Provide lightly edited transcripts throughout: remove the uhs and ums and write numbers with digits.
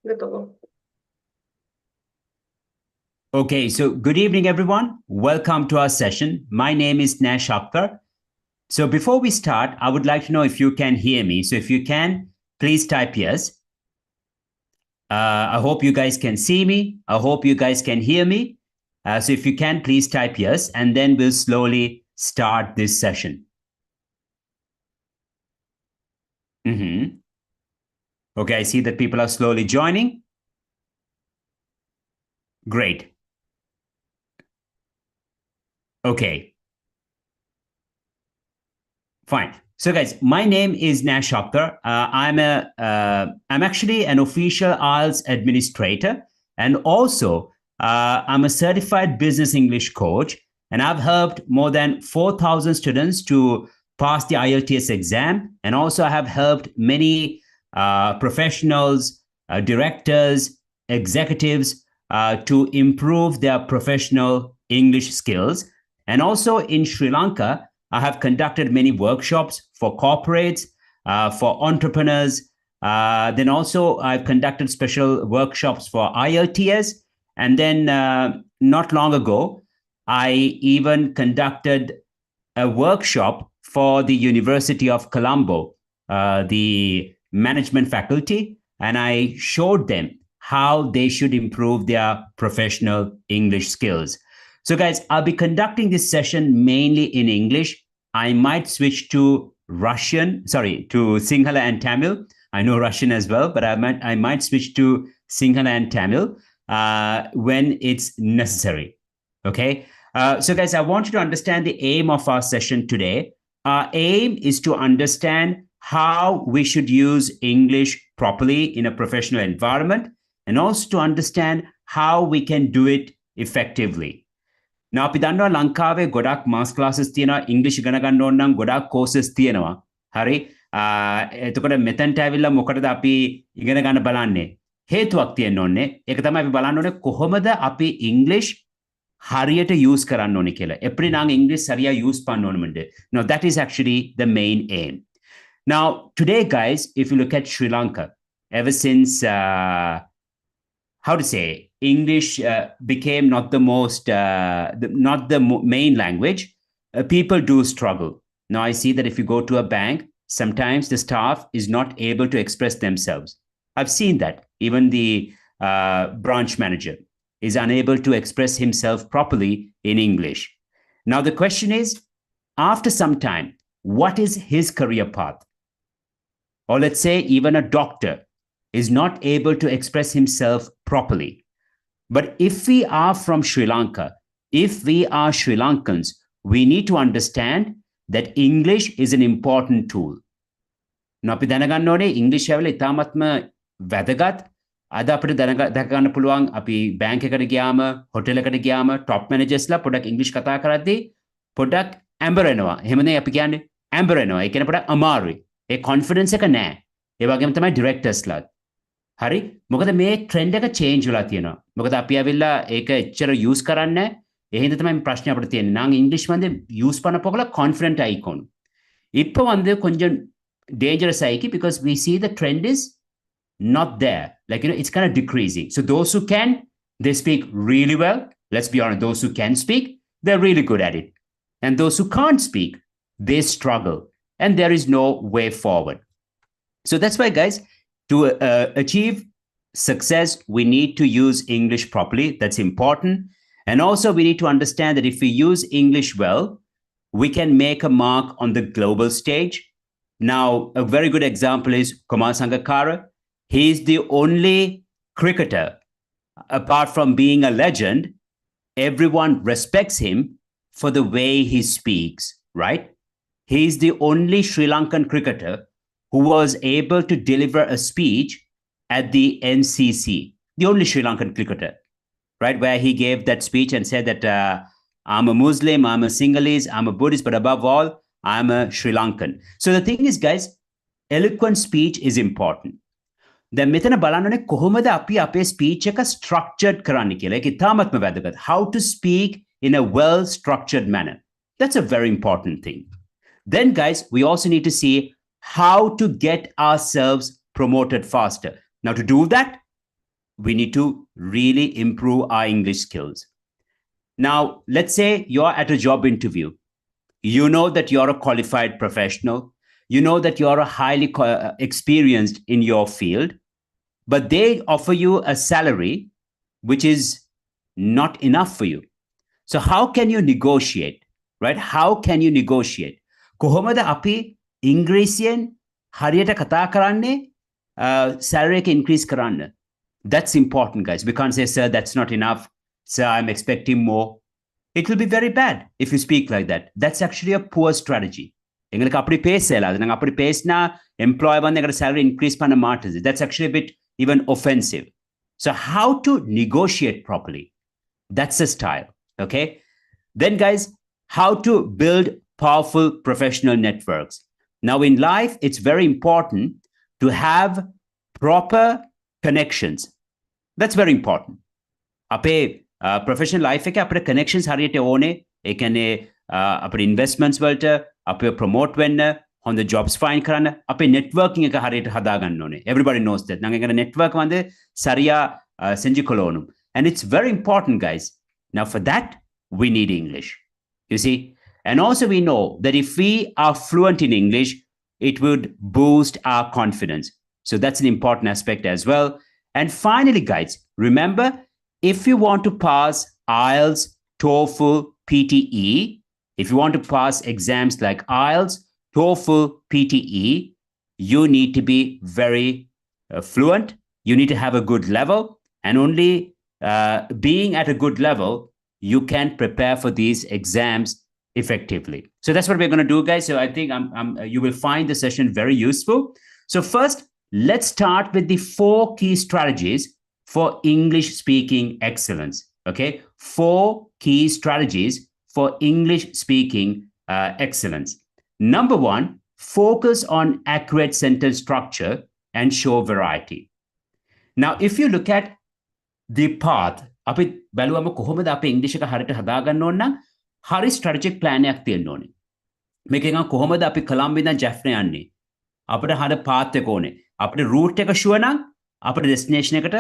Good to go. Okay, so good evening, everyone. Welcome to our session. My name is Nash Akthar. So before we start, I would like to know if you can hear me. So if you can, please type yes. I hope you guys can see me. I hope you guys can hear me. So if you can, please type yes, and then we'll slowly start this session. Okay, I see that people are slowly joining. Great. Okay. Fine. So, guys, my name is Nash Akthar. I'm actually an official IELTS administrator, and also I'm a certified business English coach, and I've helped more than 4,000 students to pass the IELTS exam, and also I have helped many professionals, directors, executives to improve their professional English skills, and also in Sri Lanka. I have conducted many workshops for corporates, for entrepreneurs. Then also I've conducted special workshops for IELTS. And then not long ago, I even conducted a workshop for the University of Colombo, the management faculty, and I showed them how they should improve their professional English skills. So, guys, I'll be conducting this session mainly in English. I might switch to Sinhala and Tamil. I know Russian as well, but I might switch to Sinhala and Tamil when it's necessary. Okay. So, guys, I want you to understand the aim of our session today. Our aim is to understand how we should use English properly in a professional environment, and also to understand how we can do it effectively. Now, අපි දන්නවා ලංකාවේ ගොඩක් මාස් classes තියෙනවා ඉංග්‍රීසි ඉගෙන ගන්න ඕන නම් ගොඩක් කෝසස් තියෙනවා. හරි. එතකොට මෙතනට ඇවිල්ලා මොකටද අපි ඉගෙන ගන්න බලන්නේ? හේතුවක් තියෙන්න ඕනේ. ඒක තමයි අපි බලන්න ඕනේ කොහොමද අපි ඉංග්‍රීසි හරියට use කරන්න ඕනේ කියලා. எப்படி நாங்க இங்கிலீஷ் சரியா யூஸ் பண்ணணும்னு. Now, that is actually the main aim. Now, today, guys, if you look at Sri Lanka, ever since how to say, English became not the main language, people do struggle. Now, I see that if you go to a bank, sometimes the staff is not able to express themselves. I've seen that. Even the branch manager is unable to express himself properly in English. Now, the question is, after some time, what is his career path? Or let's say even a doctor is not able to express himself properly. But if we are from Sri Lanka, if we are Sri Lankans, we need to understand that English is an important tool. Now, අපි දැනගන්න ඕනේ ඉංග්‍රීසි ඇවිල්ලා ඉතාමත්ම වැදගත්. අද අපිට දැක ගන්න පුළුවන් අපි බැංක් එකකට ගියාම, හොටෙල් එකට ගියාම টপ මැනේජර්ස්ලා පොඩක් ඉංග්‍රීසි කතා කරද්දී පොඩක් ඇම්බර් වෙනවා. එහෙමනේ අපි කියන්නේ ඇම්බර් වෙනවා. ඒ කියන්නේ පොඩක් අමාරුයි. ඒ කොන්ෆිඩන්ස් එක නැහැ. ඒ වගේම තමයි ඩිරෙක්ටර්ස්ලා. හරි මොකද මේ ට්‍රෙන්ඩ් එක චේන්ජ් වෙලා තියෙනවා. මොකද අපි ඇවිල්ලා ඒක එච්චර යූස් කරන්නේ නැහැ. ඒ හින්දා තමයි ප්‍රශ්නේ අපිට තියෙන්නේ. நாங்க இங்கிலீஷ் வந்து யூஸ் பண்ண போகல கான்ஃபிடென்ட் ஆயிக்கணும். இப்போ வந்து கொஞ்சம் dangerous ஆயிக்கி because we see the trend is not there. Like, it's kind of decreasing. So those who can, they speak really well. Let's be honest, those who can speak, they're really good at it. And those who can't speak, they struggle. And there is no way forward. So that's why, guys, to achieve success, we need to use English properly. That's important. And also, we need to understand that if we use English well, we can make a mark on the global stage. Now, a very good example is Kumar Sangakkara. He's the only cricketer, apart from being a legend, everyone respects him for the way he speaks, right? He's the only Sri Lankan cricketer who was able to deliver a speech at the NCC, the only Sri Lankan cricketer, right? Where he gave that speech and said that I'm a Muslim, I'm a Sinhalese, I'm a Buddhist, but above all, I'm a Sri Lankan. So the thing is, guys, eloquent speech is important. දැන් මෙතන බලන්න ඕනේ කොහොමද අපි අපේ speech එක structured කරන්න කියලා. ඒක ඉතාමත්ම වැදගත්. How to speak in a well-structured manner. That's a very important thing. Then, guys, we also need to see how to get ourselves promoted faster. Now, to do that, we need to really improve our English skills. Now, let's say you're at a job interview. You know that you're a qualified professional. You know that you're a highly experienced in your field, but they offer you a salary which is not enough for you. So how can you negotiate, right? How can you negotiate? කොහොමද අපි ඉංග්‍රීසියෙන් හරියට කතා කරන්නේ salary එක increase කරන්න? That's important, guys. We can't say, sir, that's not enough. Sir, I'm expecting more. It will be very bad if you speak like that. That's actually a poor strategy. எங்களுக்கு அப்படி பேசல நாங்கள் அப்படி பேசினா employee வந்து எங்களோட salary increase பண்ண மாட்டுது. That's actually a bit even offensive. So how to negotiate properly? That's a style, okay? Then, guys, how to build powerful professional networks. Now, in life, it's very important to have proper connections. That's very important. අපේ professional life එකේ අපේ connections හරියට ඕනේ. ඒ කියන්නේ අපේ investments වලට අපේ promote වෙන්න, හොඳ jobs find කරන්න, අපේ networking එක හරියට හදා ගන්න ඕනේ. Everybody knows that. නම් එකට network வந்து சரியா செஞ்சு கொள்ளணும். And it's very important, guys. Now, for that, we need English. You see? And also, we know that if we are fluent in English, it would boost our confidence. So that's an important aspect as well. And finally, guys, remember, if you want to pass IELTS, TOEFL, PTE, if you want to pass exams like IELTS, TOEFL, PTE, you need to be very fluent. You need to have a good level. And only being at a good level, you can prepare for these exams effectively. So that's what we're going to do, guys. So I think you will find the session very useful. So first, let's start with the 4 key strategies for English speaking excellence. Okay, 4 key strategies for English speaking excellence. Number 1, focus on accurate sentence structure and show variety. Now, if you look at the path, අපි බැලුවම කොහොමද අපේ ඉංග්‍රීසි එක හරියට හදාගන්න ඕන නම් හරි ස්ට්‍රැටජික් ප්ලෑන් එකක් තියෙන්න ඕනේ. මේක නිකන් කොහොමද අපි කොළඹ ඉඳන් ජැෆ්නා යන්නේ? අපිට හරිය පාත් එක ඕනේ. අපිට රූට් එක ෂුවර් නම් අපිට ඩෙස්ටිනේෂන් එකට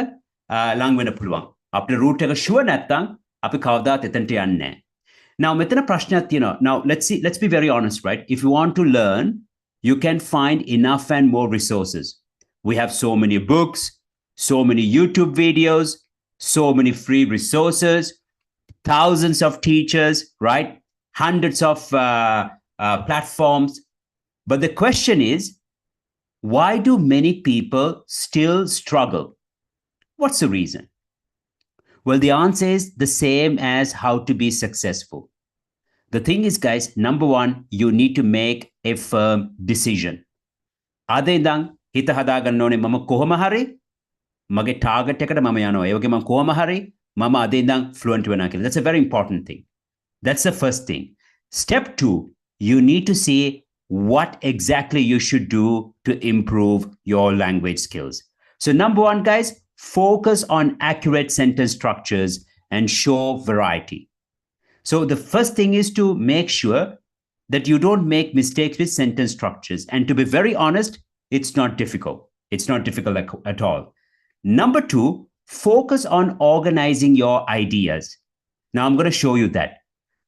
ලඟ වෙන්න පුළුවන්. අපිට රූට් එක ෂුවර් නැත්නම් අපි කවදාත් එතනට යන්නේ නැහැ. Now, මෙතන ප්‍රශ්නයක් තියෙනවා. Now, let's be very honest, right? If you want to learn, you can find enough and more resources. We have so many books, so many YouTube videos, so many free resources, thousands of teachers, right? Hundreds of platforms. But the question is, why do many people still struggle? What's the reason? Well, the answer is the same as how to be successful. The thing is, guys, number 1, you need to make a firm decision. අද ඉඳන් හිත හදාගන්න ඕනේ මම කොහොම හරි මගේ target එකට මම යනවා. ඒ වගේම කොහොම හරි මම අද ඉඳන් fluent වෙනවා කියලා. That's a very important thing. That's the first thing. Step 2, you need to see what exactly you should do to improve your language skills. So number 1, guys, focus on accurate sentence structures and show variety. So the first thing is to make sure that you don't make mistakes with sentence structures. And to be very honest, it's not difficult. It's not difficult at all. Number 2, focus on organizing your ideas. Now, I'm going to show you that.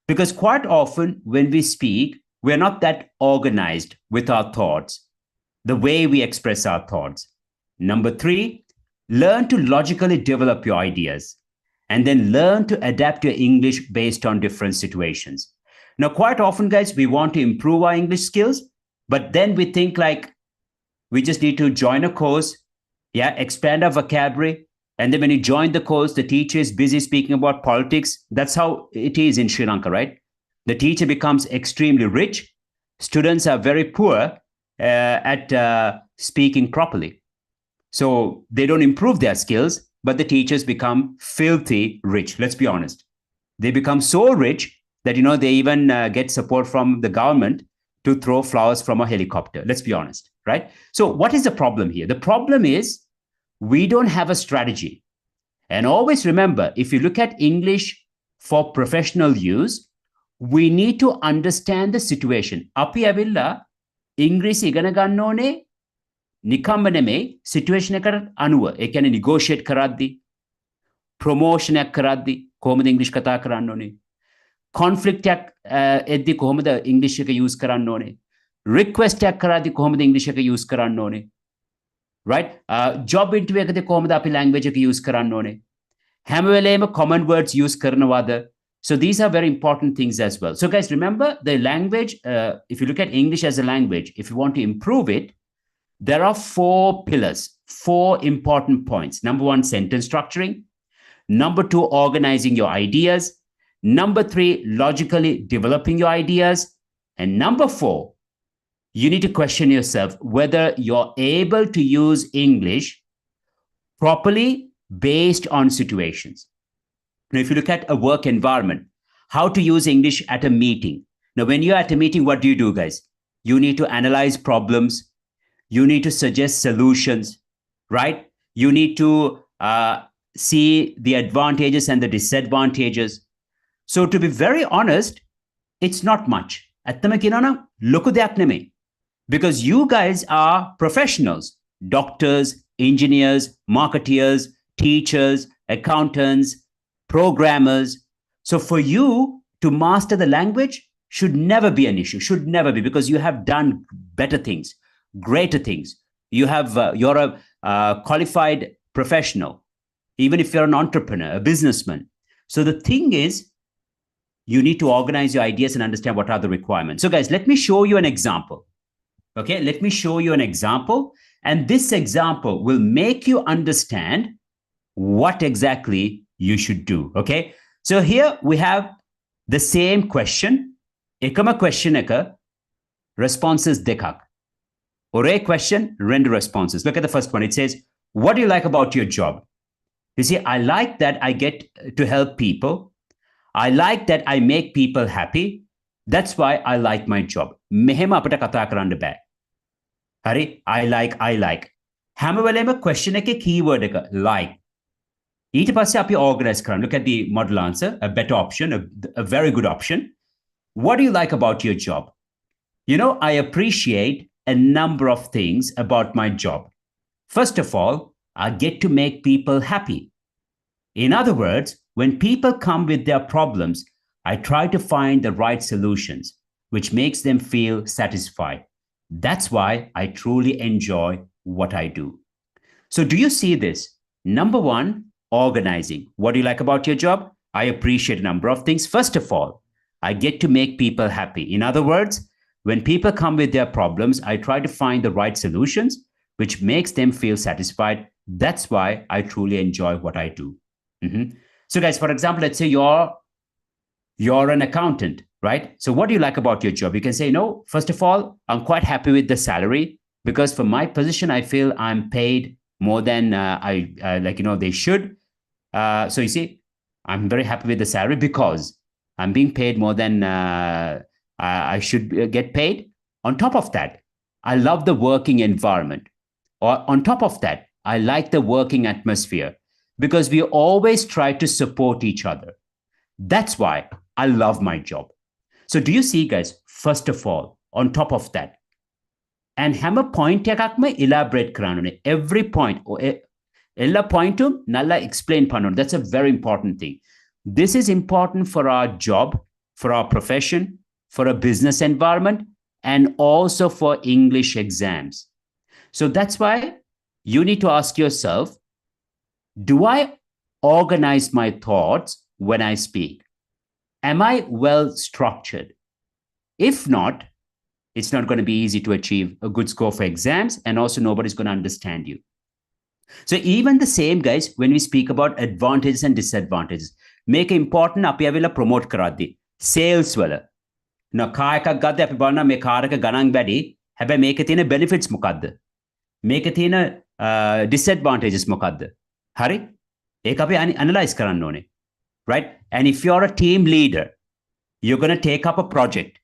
Because quite often when we speak, we're not that organized with our thoughts, the way we express our thoughts. Number 3, learn to logically develop your ideas. And then learn to adapt your English based on different situations. Now, quite often, guys, we want to improve our English skills, but then we think like we just need to join a course, expand our vocabulary. And then when you join the course, the teacher is busy speaking about politics. That's how it is in Sri Lanka, right? The teacher becomes extremely rich. Students are very poor at speaking properly. So they don't improve their skills, but the teachers become filthy rich. Let's be honest. They become so rich that, they even get support from the government to throw flowers from a helicopter. Let's be honest, right? So what is the problem here? The problem is we don't have a strategy. And always remember, if you look at English for professional use, we need to understand the situation. අපි ඇවිල්ලා ඉංග්‍රීසි ඉගෙන ගන්න ඕනේ නිකම්ම නෙමෙයි situation එකට අනුව ඒ කියන්නේ negotiate කරද්දී promotion එකක් කරද්දී කොහොමද ඉංග්‍රීසි කතා කරන්න ඕනේ conflict එකක් එද්දී කොහොමද ඉංග්‍රීසි එක use කරන්න ඕනේ request එකක් කරද්දී කොහොමද ඉංග්‍රීසි එක use කරන්න ඕනේ right job interview එකදී කොහොමද අපි language එක use කරන්න ඕනේ හැම වෙලේම common words use කරනවාද so these are very important things as well so guys remember the language if you look at English as a language if you want to improve it there are 4 pillars 4 important points number 1 sentence structuring number 2 organizing your ideas number 3 logically developing your ideas and number 4 you need to question yourself whether you're able to use English properly based on situations. Now, if you look at a work environment, how to use English at a meeting. Now, when you're at a meeting, what do, guys? You need to analyze problems. You need to suggest solutions, right? You need to see the advantages and the disadvantages. So, to be very honest, it's not much. Because you guys are professionals, doctors, engineers, marketeers, teachers, accountants, programmers. So for you to master the language should never be an issue, should never be, because you have done better things, greater things. You're a qualified professional, even if you're an entrepreneur, a businessman. So the thing is, you need to organize your ideas and understand what are the requirements. So guys, let me show you an example. Okay, let me show you an example. And this example will make you understand what exactly you should do. Okay, so here we have the same question. Ekama question eka responses dekak. Ore question, render responses. Look at the first one. It says, what do you like about your job? You see, I like that I get to help people. I like that I make people happy. That's why I like my job. Mehema apata kata karanda bad. Hari, I like. Hamma welema question eke keyword eka like. ඊට පස්සේ අපි organize කරන්න. Look at the model answer, a better option, a very good option. What do you like about your job? You know, I appreciate a number of things about my job. First of all, I get to make people happy. In other words, when people come with their problems, I try to find the right solutions, which makes them feel satisfied. That's why I truly enjoy what I do. So do you see this? Number 1, organizing. What do you like about your job? I appreciate a number of things. First of all, I get to make people happy. In other words, when people come with their problems, I try to find the right solutions, which makes them feel satisfied. That's why I truly enjoy what I do. So guys, for example, let's say you're an accountant, right? So what do you like about your job? You can say, no, first of all, I'm quite happy with the salary because for my position, I feel I'm paid more than they should. So you see, I'm very happy with the salary because I'm being paid more than I should get paid. On top of that, I love the working environment. Or on top of that, I like the working atmosphere because we always try to support each other. That's why I love my job. So do you see, guys, first of all, on top of that, and hammer point ekakma elaborate karanone. Every point, ella pointum nalla explain panon. That's a very important thing. This is important for our job, for our profession, for a business environment, and also for English exams. So that's why you need to ask yourself, do I organize my thoughts when I speak? Am I well structured? If not, it's not going to be easy to achieve a good score for exams, and also nobody's going to understand you. So even the same, guys, when we speak about advantages and disadvantages, make important api avela promote karaddi sales wala na car එකක් ගත්ත අපි බලනවා මේ car එක ගණන් වැඩි හැබැයි මේකේ තියෙන benefits මොකද්ද මේකේ තියෙන disadvantages මොකද්ද හරි ඒක අපි analyze කරන්න ඕනේ right and if you're a team leader you're going to take up a project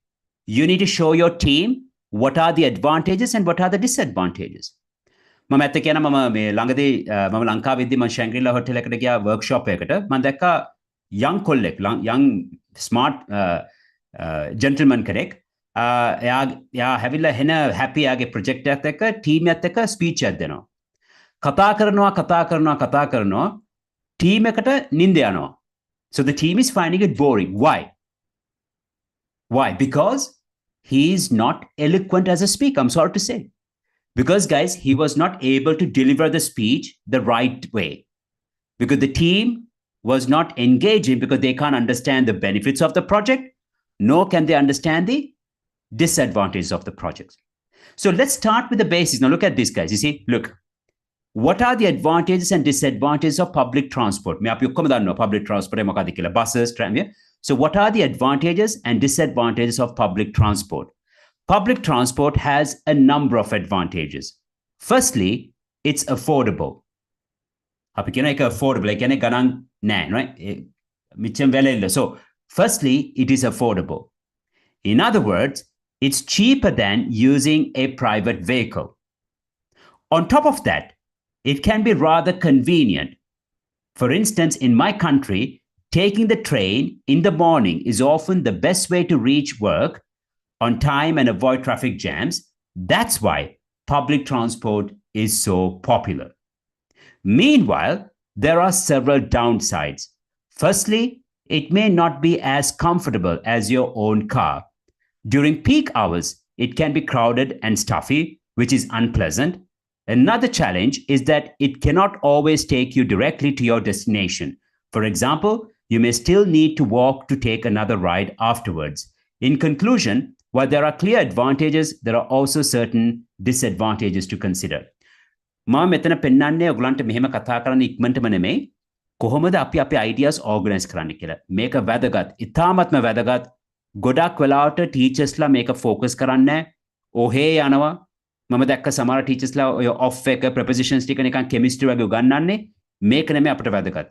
you need to show your team what are the advantages and what are the disadvantages මම ඇත්ත කියනවා මම මේ ළඟදී මම ලංකාවේදී මම ශැන්ග්‍රීලා හොටෙල් එකට ගියා workshop එකකට මම දැක්කා young කොල්ලෙක් young smart gentleman කෙනෙක් යා හැවිල්ලා හෙන හැපි යාගේ ප්‍රොජෙක්ට් එකත් එක්ක ටීම් එකත් එක්ක ස්පීච් එකක් දෙනවා. කතා කරනවා ටීම් එකට නිින්ද යනවා. So the team is finding it boring. Why? Why? Because he is not eloquent as a speaker. I'm sorry to say. Because, guys, he was not able to deliver the speech the right way. Because the team was not engaging because they can't understand the benefits of the project, nor can they understand the disadvantages of the project. So let's start with the basics. Now, look at this, guys. You see, look, what are the advantages and disadvantages of public transport? Public transport, buses, tram. So what are the advantages and disadvantages of public transport? Public transport has a number of advantages. Firstly, it's affordable. Affordable, right? So firstly, it is affordable. In other words, it's cheaper than using a private vehicle. On top of that, it can be rather convenient. For instance, in my country, taking the train in the morning is often the best way to reach work on time and avoid traffic jams. That's why public transport is so popular. Meanwhile, there are several downsides. Firstly, it may not be as comfortable as your own car. During peak hours, it can be crowded and stuffy, which is unpleasant. Another challenge is that it cannot always take you directly to your destination. For example, you may still need to walk to take another ride afterwards. In conclusion, while there are clear advantages, there are also certain disadvantages to consider. මම මෙතන පෙන්වන්නේ ඔයගලන්ට මෙහෙම කතා කරන්න ඉක්මනටම නෙමෙයි කොහොමද අපි අපේ ideas organize කරන්න කියලා. මේක වැදගත්. ඉතාමත්ම වැදගත්. ගොඩක් වෙලාවට ටීචර්ස්ලා මේක ફોකස් කරන්නේ ඔහේ යනවා. මම දැක්ක සමහර ටීචර්ස්ලා ඔය ඔෆ් එක ප්‍රොපොසිෂන්ස් ටික නිකන් කෙමිස්ට්‍රි වගේ උගන්වන්නේ. මේක නෙමෙයි අපිට වැදගත්.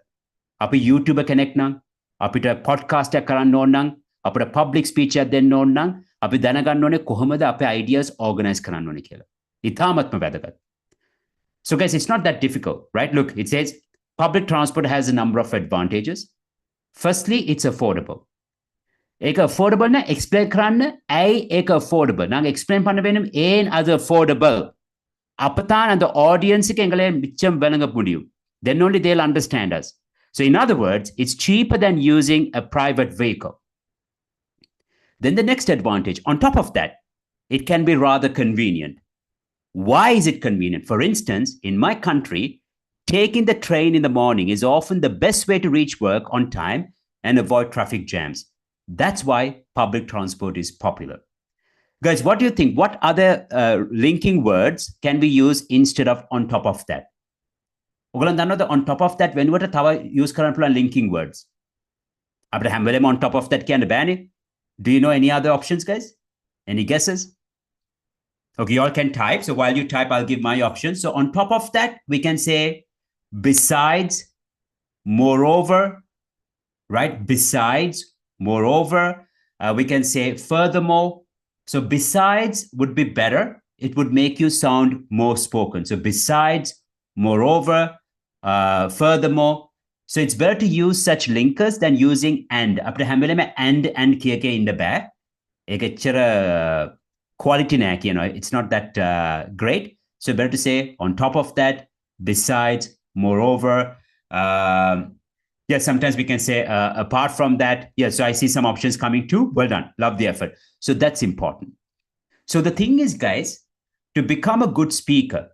අපි YouTuber කෙනෙක් නම් අපිට podcast එකක් කරන්න ඕන නම් අපිට public speech එකක් දෙන්න ඕන නම් අපි දැනගන්න ඕනේ කොහොමද අපේ ideas organize කරන්න ඕනේ කියලා. ඉතාමත්ම වැදගත්. So guys, it's not that difficult, right? Look, it says public transport has a number of advantages. Firstly, it's affordable. Ek affordable na explain karanna ai ek affordable. Nang explain panna venum ain as affordable. Apatan and the audience ke engale micham velanga mudiyu. Then only they'll understand us. So in other words, it's cheaper than using a private vehicle. Then the next advantage, on top of that, it can be rather convenient. Why is it convenient? For instance, in my country, taking the train in the morning is often the best way to reach work on time and avoid traffic jams. That's why public transport is popular. Guys, what do you think? What other linking words can we use instead of on top of that? On top of that, when we use current linking words. Abraham on top of that can ban. Do you know any other options, guys? Any guesses? Okay, you all can type. So while you type, I'll give my options. So on top of that, we can say besides, moreover, right? Besides, moreover, we can say furthermore. So besides would be better. It would make you sound more spoken. So besides, moreover, furthermore. So it's better to use such linkers than using and. And kiyake in the back. Quality neck, it's not that great. So better to say on top of that, besides, moreover. Sometimes we can say apart from that. So I see some options coming too. Well done. Love the effort. So that's important. So the thing is, guys, to become a good speaker,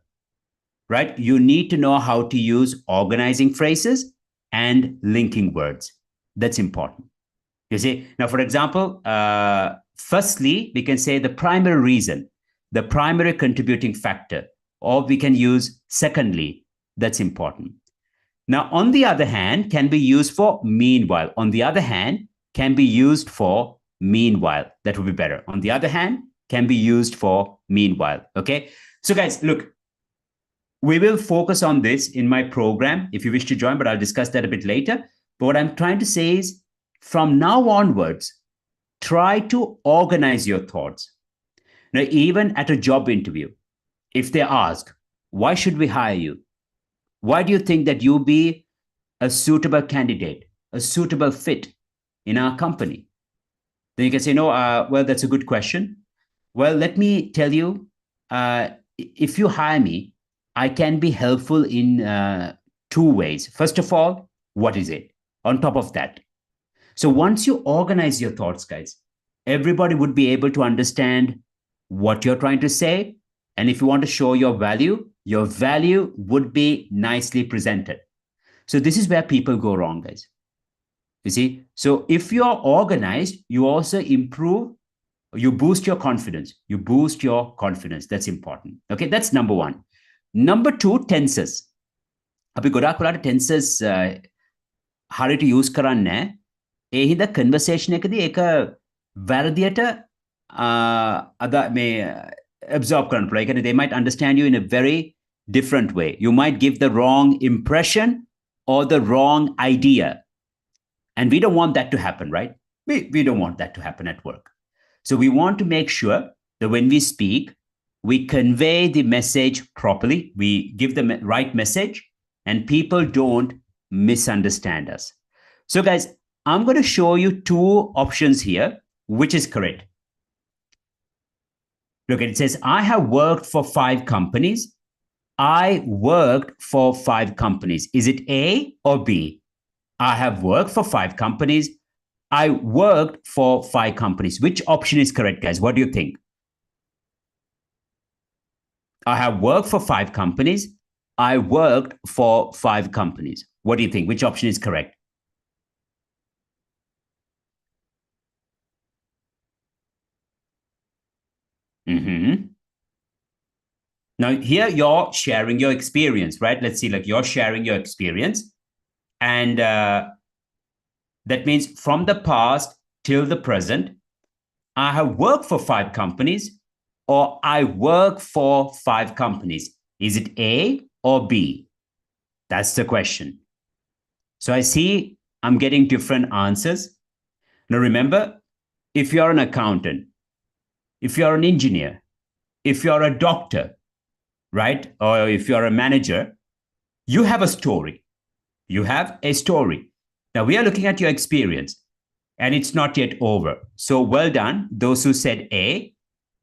right, you need to know how to use organizing phrases and linking words. That's important. You see, now, for example, firstly, we can say the primary reason, the primary contributing factor, or we can use secondly. That's important. Now, on the other hand, can be used for meanwhile. On the other hand, can be used for meanwhile. That would be better. On the other hand, can be used for meanwhile. Okay. So guys, look, we will focus on this in my program if you wish to join, but I'll discuss that a bit later. But what I'm trying to say is from now onwards, try to organize your thoughts. Now, even at a job interview, if they ask, why should we hire you? Why do you think that you'll be a suitable candidate, a suitable fit in our company? Then you can say, no, well, that's a good question. Well, let me tell you, if you hire me, I can be helpful in two ways. First of all, what is it? On top of that, so once you organize your thoughts, guys, everybody would be able to understand what you're trying to say. And if you want to show your value would be nicely presented. So this is where people go wrong, guys. You see? So if you're organized, you also improve, you boost your confidence. You boost your confidence. That's important. Okay, that's number one. Number two, tenses. අපි ගොඩාක් වෙලාට tenses හරියට use කරන්නේ නැහැ. ඒ හින්දා conversation එකදී ඒක වැරදියට අද මේ absorb කරන්න පුළුවන්. ඒ කියන්නේ they might understand you in a very different way. You might give the wrong impression or the wrong idea. And we don't want that to happen, right? We don't want that to happen at work. So we want to make sure that when we speak, we convey the message properly. We give the right message and people don't misunderstand us. So guys, I'm going to show you two options here, which is correct. Look, it says, I have worked for 5 companies. I worked for 5 companies. Is it A or B? I have worked for 5 companies. I worked for 5 companies. Which option is correct, guys? What do you think? I have worked for 5 companies. I worked for 5 companies. What do you think? Which option is correct? Mm-hmm. Now, here you're sharing your experience, right? Let's see, like you're sharing your experience. And that means from the past till the present, I have worked for 5 companies, or I work for 5 companies. Is it A or B? That's the question. So I see I'm getting different answers. Now remember, if you're an accountant, if you're an engineer, if you're a doctor, right? Or if you're a manager, you have a story. You have a story. Now we are looking at your experience and it's not yet over. So well done. Those who said A,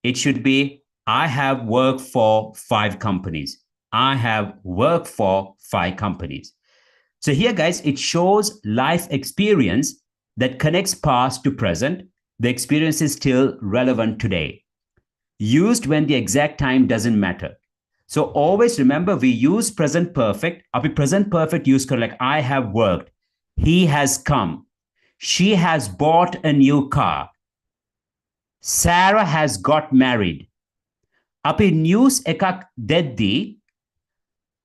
it should be, I have worked for 5 companies. I have worked for 5 companies. So here, guys, it shows life experience that connects past to present. The experience is still relevant today. Used when the exact time doesn't matter. So always remember, we use present perfect. Api present perfect use kar like I have worked. He has come. She has bought a new car. Sarah has got married. Api news ekak deddi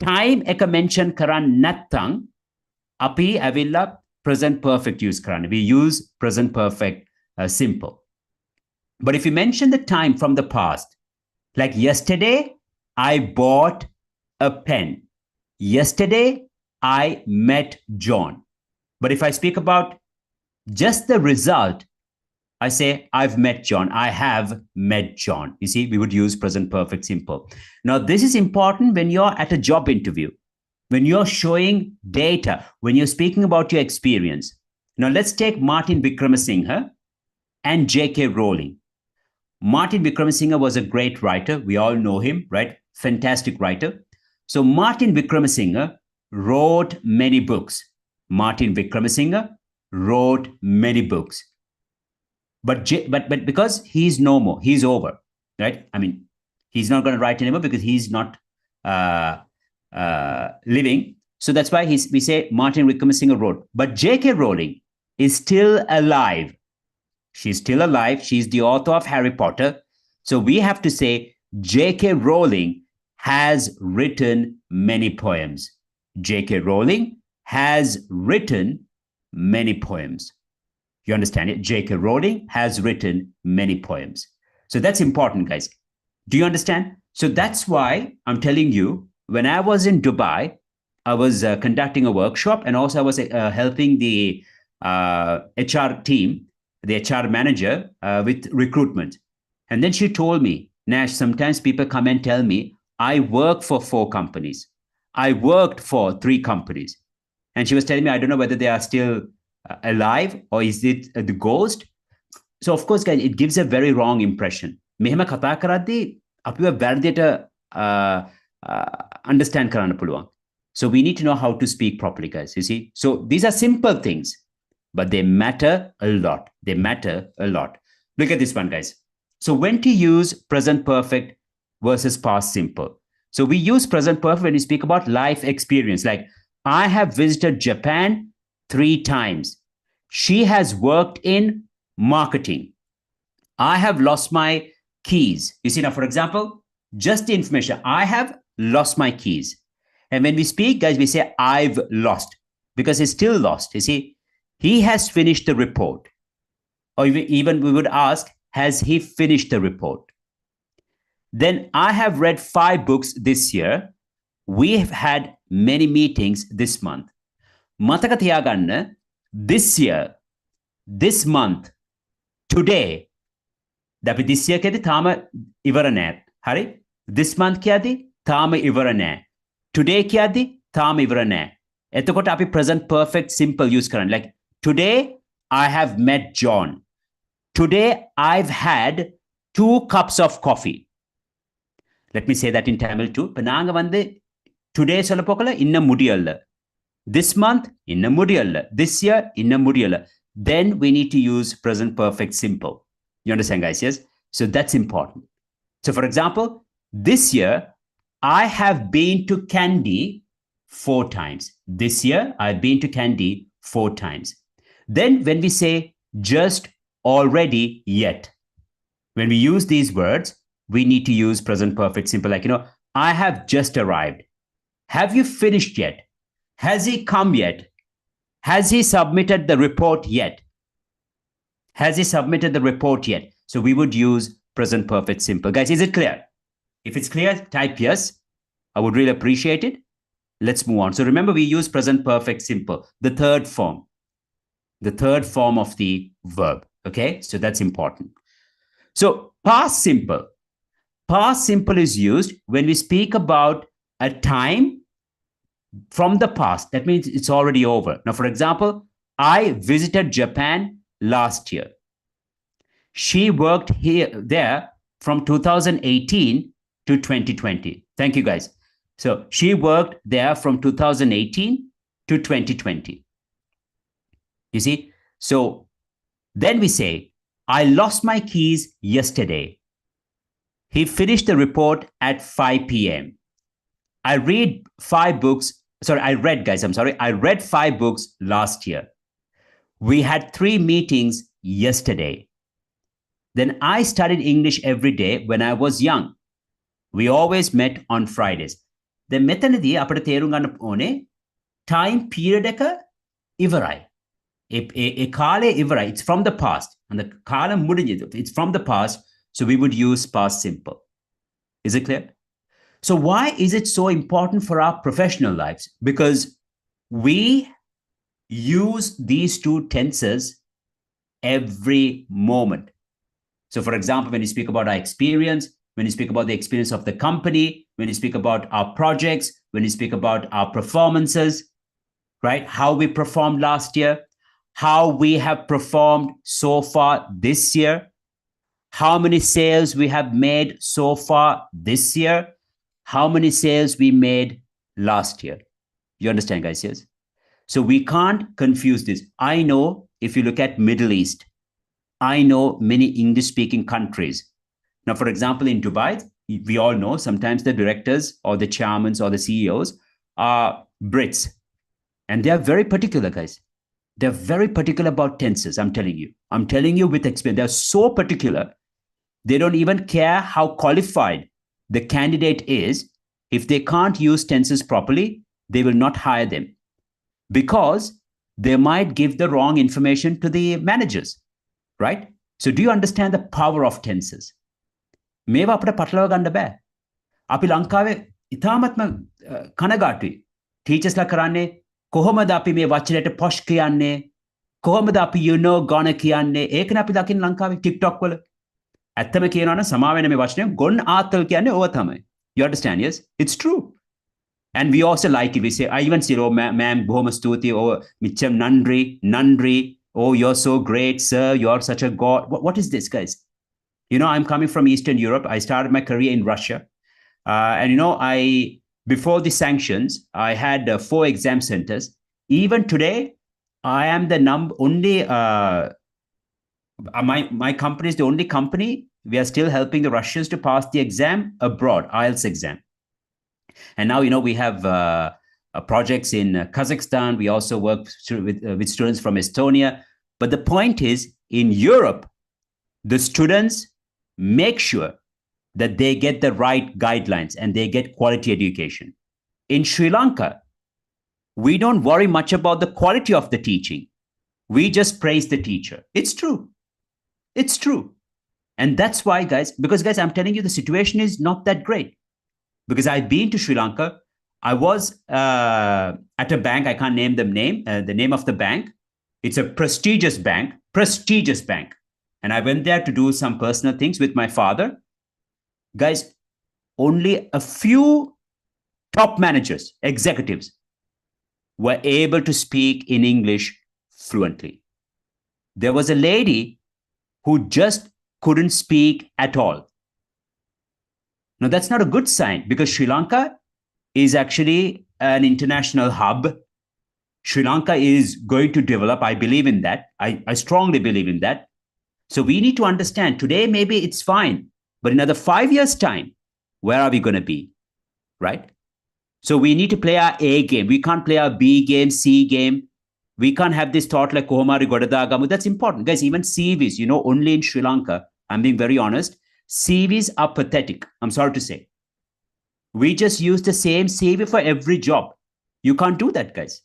time eka mention karan nattang. Api avilla present perfect use karan. We use present perfect simple. But if you mention the time from the past, like yesterday, I bought a pen. Yesterday, I met John. But if I speak about just the result, I say, I've met John. I have met John. You see, we would use present perfect simple. Now, this is important when you're at a job interview, when you're showing data, when you're speaking about your experience. Now, let's take Martin Wickramasinghe and J.K. Rowling. Martin Wickramasinghe was a great writer. We all know him, right? Fantastic writer. So Martin Wickramasinghe wrote many books. Martin Wickramasinghe wrote many books. But because he's no more, he's over, right? I mean, he's not going to write anymore because he's not living. So that's why we say Martin Wickramasinghe wrote. But J.K. Rowling is still alive. She's still alive. She's the author of Harry Potter. So we have to say J.K. Rowling has written many poems. J.K. Rowling has written many poems. You understand it? J.K. Rowling has written many poems. So that's important, guys. Do you understand? So that's why I'm telling you, when I was in Dubai, I was conducting a workshop, and also I was helping the HR team, the HR manager with recruitment. And then she told me, Nash, sometimes people come and tell me, I work for 4 companies. I worked for 3 companies. And she was telling me, I don't know whether they are still alive or is it the ghost? So of course, guys, it gives a very wrong impression. මෙහෙම කතා කරද්දී අපිව වැරදියට understand කරන්න පුළුවන්. So we need to know how to speak properly, guys. You see? So these are simple things, but they matter a lot. They matter a lot. Look at this one, guys. So when to use present perfect versus past simple. So we use present perfect when we speak about life experience. Like, I have visited Japan 3 times. She has worked in marketing. I have lost my keys. You see, now, for example, just the information. I have lost my keys. And when we speak, guys, we say, I've lost, because he's still lost. You see, he has finished the report. Or even we would ask, has he finished the report? Then, I have read 5 books this year. We have had many meetings this month. මතක තියාගන්න, this year, this month, today. අපි this year කියද්දි තාම ඉවර නෑ. හරි? This month කියද්දි තාම ඉවර නෑ. Today කියද්දි තාම ඉවර නෑ. එතකොට අපි present perfect simple use කරන්න. Like, today I have met John. Today I've had 2 cups of coffee. Let me say that in Tamil too. நாங்க வந்து today சொல்ல போகல இன்ன முடியல. This month இன்ன முடியல. This year இன்ன முடியல. Then we need to use present perfect simple. You understand, guys? Yes? So that's important. So for example, this year, I have been to Kandy 4 times. This year, I've been to Kandy 4 times. Then when we say just, already, yet, when we use these words, we need to use present perfect simple. Like, I have just arrived. Have you finished yet? Has he come yet? Has he submitted the report yet? Has he submitted the report yet? So we would use present perfect simple. Guys, is it clear? If it's clear, type yes. I would really appreciate it. Let's move on. So remember, we use present perfect simple, the third form of the verb. Okay, so that's important. So past simple. Past simple is used when we speak about a time from the past. That means it's already over. Now, for example, I visited Japan last year. She worked there from 2018 to 2020. Thank you, guys. So she worked there from 2018 to 2020. You see? So then we say, I lost my keys yesterday. He finished the report at 5 p.m. I read 5 books. I read 5 books last year. We had 3 meetings yesterday. Then I studied English every day when I was young. We always met on Fridays. Then මෙතනදී අපිට තේරුම් ගන්න ඕනේ time period එක ඉවරයි. ඒ කාලේ ඉවරයි. It's from the past. And the කාලෙ මුඩියද. It's from the past. So we would use past simple. Is it clear? So why is it so important for our professional lives? Because we use these 2 tenses every moment. So for example, when you speak about our experience, when you speak about the experience of the company, when you speak about our projects, when you speak about our performances, right? How we performed last year, how we have performed so far this year, how many sales we have made so far this year, how many sales we made last year. You understand, guys? Yes? So we can't confuse this. I know if you look at Middle East, I know many English-speaking countries. Now, for example, in Dubai, we all know sometimes the directors or the chairmen or the CEOs are Brits. And they are very particular, guys. They're very particular about tenses, I'm telling you. I'm telling you with experience. They're so particular. They don't even care how qualified the candidate is. If they can't use tenses properly, they will not hire them. Because they might give the wrong information to the managers. Right? So do you understand the power of tenses? මේවා අපිට පටලවා ගන්න බෑ. අපි ලංකාවේ ඉතාමත්ම කනගාටුයි. ටීචර්ස්ලා කරන්නේ කොහොමද අපි මේ වචනයට පොෂ් කියන්නේ? කොහොමද අපි you know gonna කියන්නේ? ඒකනේ අපි දකින්න ලංකාවේ TikTok වල. ඇත්තම කියනවා නම් සමා වෙන මේ වචනේ ගොන් ආතල් කියන්නේ ඕව තමයි. You understand? Yes? It's true. And we also like it. We say, I even say, oh, ma'am, බොහොම ස්තුතියි. Oh, මිච්චම් නන්රි. Oh, you're so great, sir. You're such a god. What is this, guys? I'm coming from Eastern Europe. I started my career in Russia. And I before the sanctions, I had 4 exam centers. Even today, I am the only my company is the only company we are still helping the Russians to pass the exam abroad, IELTS exam. And now we have projects in Kazakhstan. We also work with students from Estonia. But the point is, in Europe, the students make sure that they get the right guidelines and they get quality education. In Sri Lanka, we don't worry much about the quality of the teaching. We just praise the teacher. It's true. It's true. And that's why, guys, because, guys, I'm telling you, the situation is not that great. Because I've been to Sri Lanka. I was at a bank. I can't name the name of the bank. It's a prestigious bank. And I went there to do some personal things with my father. Guys, only a few top managers, executives, were able to speak in English fluently. There was a lady who just couldn't speak at all. Now, that's not a good sign, because Sri Lanka is actually an international hub. Sri Lanka is going to develop. I believe in that. I strongly believe in that. So we need to understand, today maybe it's fine, but in another 5 years' time, where are we going to be? Right? So we need to play our A game. We can't play our B game, C game. We can't have this thought like Kohomari Godadagamu. That's important. Guys, even CVs, only in Sri Lanka, I'm being very honest, CVs are pathetic. I'm sorry to say. We just use the same CV for every job. You can't do that, guys.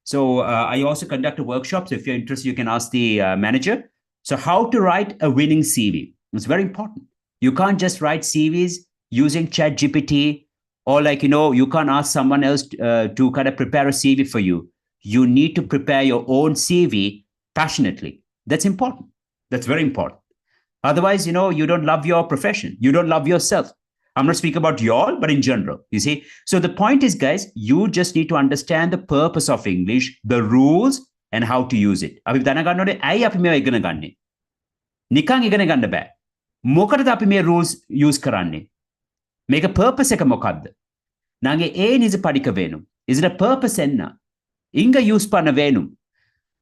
So I also conduct a workshop. So if you're interested, you can ask the manager. So how to write a winning CV. It's very important. You can't just write CVs using ChatGPT, or you can't ask someone else to kind of prepare a CV for you. You need to prepare your own CV passionately. That's important. That's very important. Otherwise, you don't love your profession. You don't love yourself. I'm not speaking about you all, but in general, you see. So the point is, guys, you just need to understand the purpose of English, the rules, and how to use it. අපි දැනගන්න ඕනේ ඇයි අපි මේවා ඉගෙන ගන්නෙ. නිකන් ඉගෙන ගන්න බෑ. මොකටද අපි මේ rules use කරන්නේ? මේක purpose එක මොකක්ද? நாங்க ஏன் இது படிக்க வேணும்? Is it a purpose என்ன? இங்க use பண்ண வேணும்.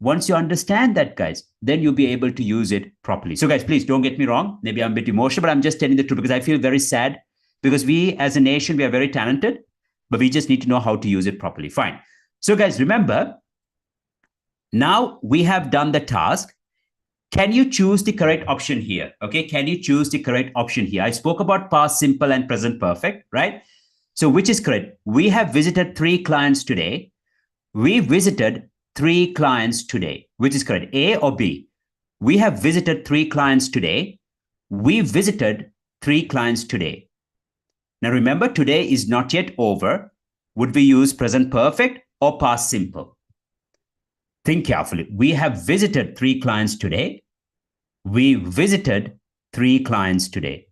Once you understand that, guys, then you'll be able to use it properly. So, guys, please don't get me wrong. Maybe I'm a bit emotional, but I'm just telling the truth, because I feel very sad, because we as a nation, we are very talented, but we just need to know how to use it properly. Fine. So, guys, remember, now we have done the task. Can you choose the correct option here? Okay. Can you choose the correct option here? I spoke about past simple and present perfect, right? So which is correct? We have visited 3 clients today. We visited 3 clients today. Which is correct? A or B? We have visited 3 clients today. We visited 3 clients today. Now remember, today is not yet over. Would we use present perfect or past simple? Think carefully. We have visited 3 clients today. We visited 3 clients today.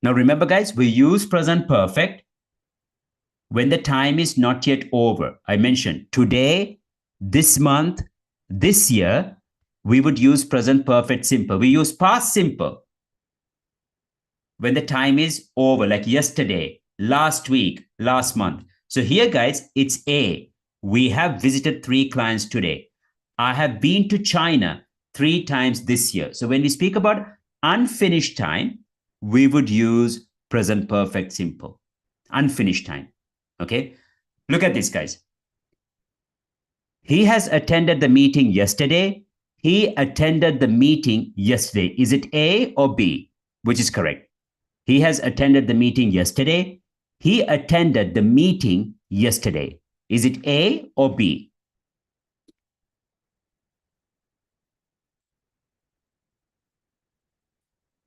Now remember, guys, we use present perfect when the time is not yet over. I mentioned today, this month, this year, we would use present perfect simple. We use past simple when the time is over, like yesterday, last week, last month. So here, guys, it's A. We have visited 3 clients today. I have been to China 3 times this year. So when we speak about unfinished time, we would use present perfect simple. Unfinished time. Okay? Look at this, guys. He has attended the meeting yesterday. He attended the meeting yesterday. Is it A or B? Which is correct? He has attended the meeting yesterday. He attended the meeting yesterday. Is it A or B?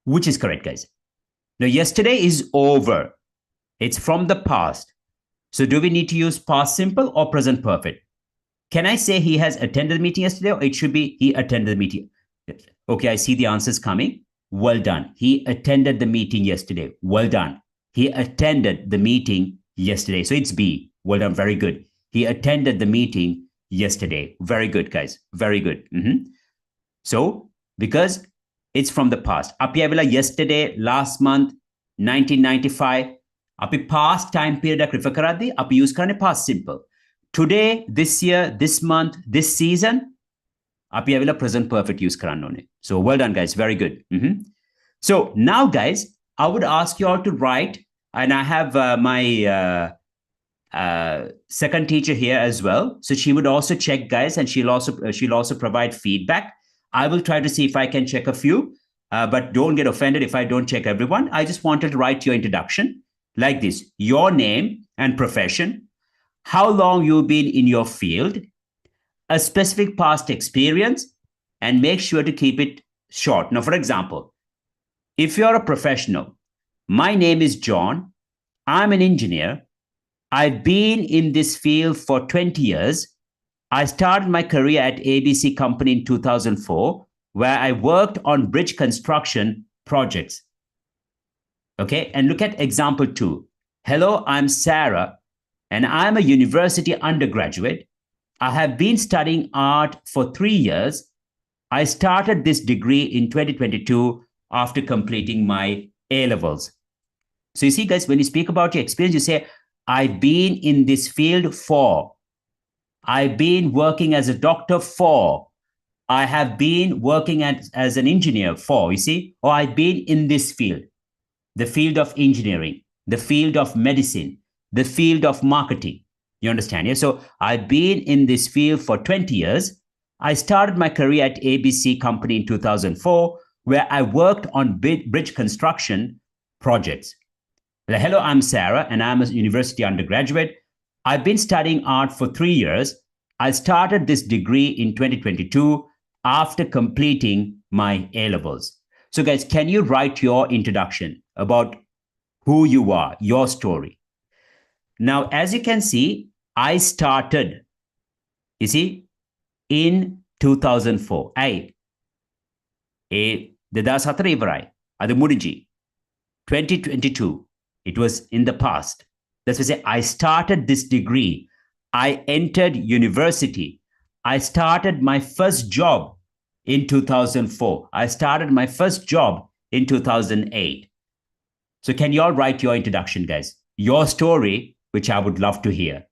Which is correct, guys? Now, yesterday is over. It's from the past. So do we need to use past simple or present perfect? Can I say he has attended the meeting yesterday, or it should be he attended the meeting? Okay, I see the answers coming. Well done. He attended the meeting yesterday. Well done. He attended the meeting yesterday. So it's B. Well done. Very good. He attended the meeting yesterday. Very good, guys. Very good. So, because it's from the past. Api avila yesterday, last month, 1995. Api past time period refer karaddi. Api use karane past simple. Today, this year, this month, this season, api avila present perfect use karanno ne. So well done, guys. Very good. So now, guys, I would ask you all to write, and I have my second teacher here as well. So she would also check, guys, and she'll also provide feedback. I will try to see if I can check a few, but don't get offended if I don't check everyone. I just wanted to write your introduction like this: your name and profession, how long you've been in your field, a specific past experience, and make sure to keep it short. Now, for example, if you're a professional, my name is John, I'm an engineer, I've been in this field for 20 years. I started my career at ABC Company in 2004, where I worked on bridge construction projects. Okay, and look at example 2. Hello, I'm Sarah, and I'm a university undergraduate. I have been studying art for 3 years. I started this degree in 2022 after completing my A-levels. So you see, guys, when you speak about your experience, you say, I've been in this field for, I've been working as a doctor for, I have been working as an engineer for, you see, or I've been in this field, the field of engineering, the field of medicine, the field of marketing. You understand? Yeah. So I've been in this field for 20 years. I started my career at ABC Company in 2004, where I worked on bridge construction projects. Hello, I'm Sarah, and I'm a university undergraduate. I've been studying art for 3 years. I started this degree in 2022 after completing my A-levels. So guys, can you write your introduction about who you are, your story? Now, as you can see, I started, you see, in 2004. I, 2022. It was in the past. That's why I say I started this degree. I entered university. I started my first job in 2004. I started my first job in 2008. So can you all write your introduction, guys? Your story, which I would love to hear.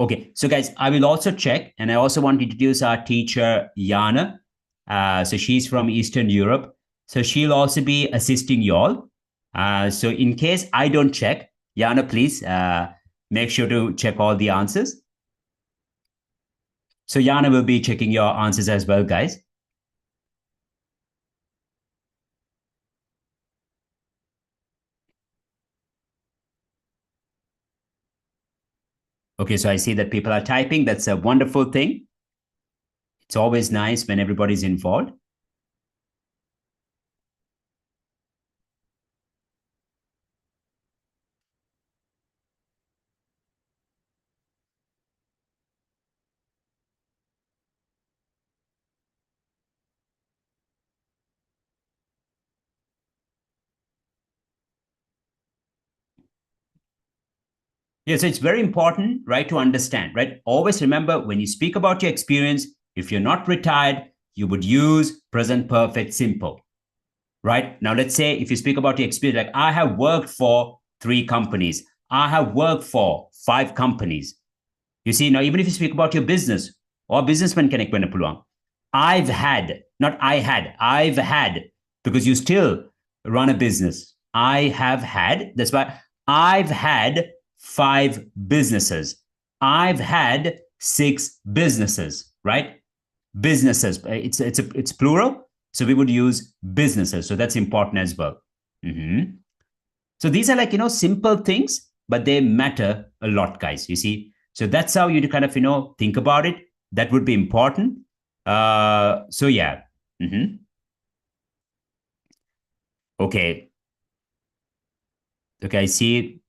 Okay, so guys, I will also check, and I also want to introduce our teacher, Yana. So she's from Eastern Europe. So she'll also be assisting y'all. So in case I don't check, Yana, please make sure to check all the answers. So Yana will be checking your answers as well, guys. Okay, so I see that people are typing. That's a wonderful thing. It's always nice when everybody's involved. Yeah, so it's very important, right, to understand, right? Always remember when you speak about your experience, if you're not retired, you would use present perfect simple, right? Now, let's say if you speak about your experience, like I have worked for 3 companies, I have worked for 5 companies. You see, now, even if you speak about your business or businessman connect when puluang, I've had, not I had, I've had, because you still run a business. I have had, that's why I've had 5 businesses. I've had 6 businesses, right? Businesses. It's plural, so we would use businesses. So that's important as well. So these are like, simple things, but they matter a lot, guys. You see, so that's how you kind of think about it. That would be important. So yeah. Okay. Okay, I see.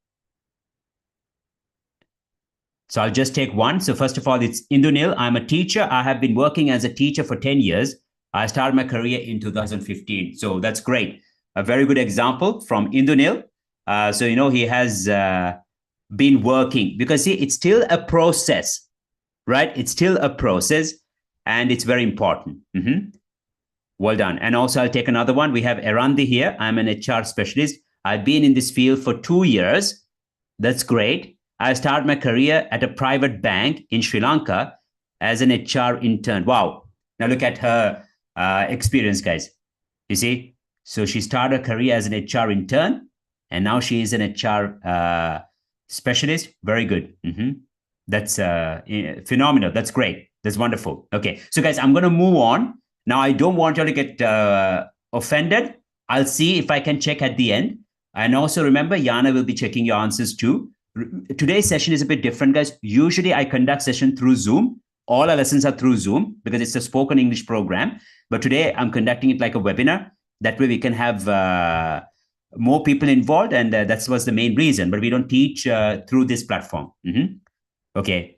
So I'll just take one. So first of all, it's Indunil. I'm a teacher. I have been working as a teacher for 10 years. I started my career in 2015. So that's great. A very good example from Indunil. So, he has been working because, see, it's still a process, right? It's still a process and it's very important. Well done. And also, I'll take another one. We have Erandi here. I'm an HR specialist. I've been in this field for 2 years. That's great. I started my career at a private bank in Sri Lanka as an HR intern. Wow. Now look at her experience, guys. You see? So she started her career as an HR intern, and now she is an HR specialist. Very good. That's phenomenal. That's great. That's wonderful. Okay. So, guys, I'm going to move on. Now, I don't want you to get offended. I'll see if I can check at the end. And also remember, Yana will be checking your answers too. Today's session is a bit different, guys. Usually I conduct session through Zoom. All our lessons are through Zoom because it's a spoken English program. But today I'm conducting it like a webinar. That way we can have more people involved. And that was the main reason. But we don't teach through this platform. Okay.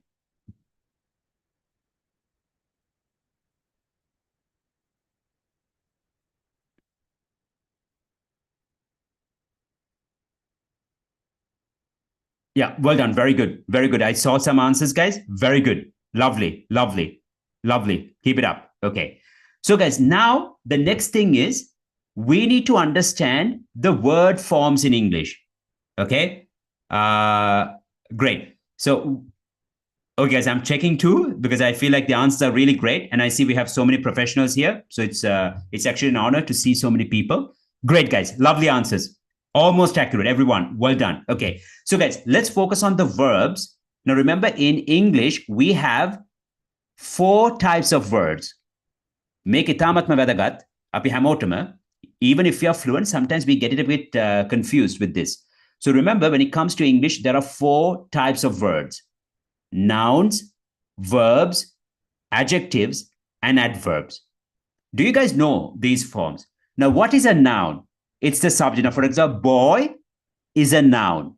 Yeah, well done. Very good. Very good. I saw some answers, guys. Very good. Lovely, lovely, lovely. Keep it up. Okay. So, guys, now the next thing is we need to understand the word forms in English. Okay. Great. So, okay, guys, I'm checking too because I feel like the answers are really great, and I see we have so many professionals here. So it's actually an honor to see so many people. Great, guys. Lovely answers. Almost accurate, everyone. Well done. Okay. So, guys, let's focus on the verbs. Now, remember, in English, we have 4 types of words. Make itamatma vadagat, api hamotama. Even if you're fluent, sometimes we get it a bit confused with this. So, remember, when it comes to English, there are 4 types of words: nouns, verbs, adjectives, and adverbs. Do you guys know these forms? Now, what is a noun? It's the subject. Now, for example, boy is a noun.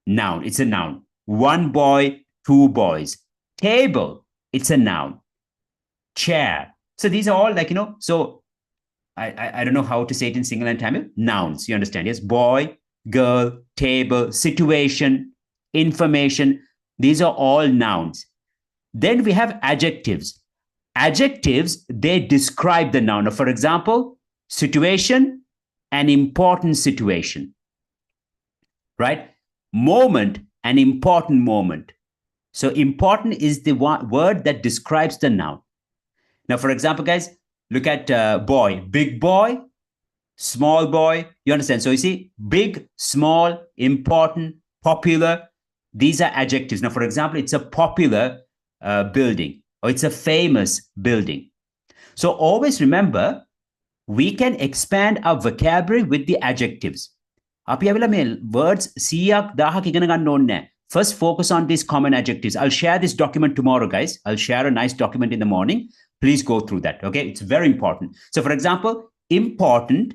Noun, it's a noun. One boy, 2 boys. Table, it's a noun. Chair. So these are all like, so I don't know how to say it in single and Tamil. Nouns, you understand? Yes, boy, girl, table, situation, information. These are all nouns. Then we have adjectives. Adjectives, they describe the noun. For example, situation, an important situation, right? Moment, an important moment. So important is the word that describes the noun. Now, for example, guys, look at boy, big boy, small boy. You understand? So you see, big, small, important, popular. These are adjectives. Now, for example, it's a popular building or it's a famous building. So always remember, we can expand our vocabulary with the adjectives. අපි ඇවිල්ලා මේ words 100ක් 1000ක් ඉගෙන ගන්න ඕනේ නැහැ. First focus on these common adjectives. I'll share this document tomorrow, guys. I'll share a nice document in the morning. Please go through that, okay? It's very important. So for example, important,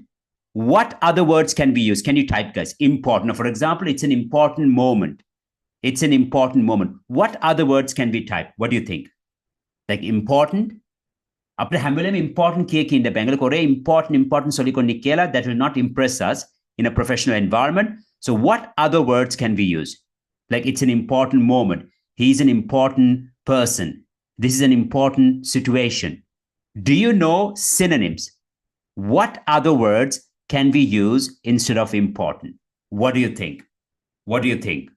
what other words can be used? Can you type, guys? Important. Now, for example, it's an important moment. It's an important moment. What other words can we type? What do you think? Like important? අපිට හැම වෙලේම important කියකින් ඉන්න බෑ. ඒගොල්ලෝ කොරේ important සොලිකොන්නේ කියලා that will not impress us in a professional environment. So what other words can we use? Like it's an important moment. He's an important person. This is an important situation. Do you know synonyms? What other words can we use instead of important? What do you think? What do you think?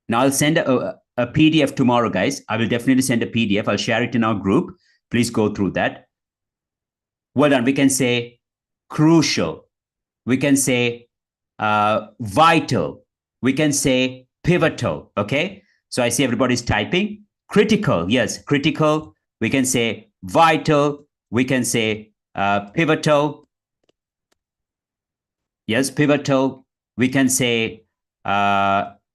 Now I'll send a PDF tomorrow, guys. I will definitely send a PDF. I'll share it in our group. Please go through that. Well done. We can say crucial. We can say vital. We can say pivotal. Okay. So I see everybody's typing. Critical. Yes, critical. We can say vital. We can say pivotal. Yes, pivotal. We can say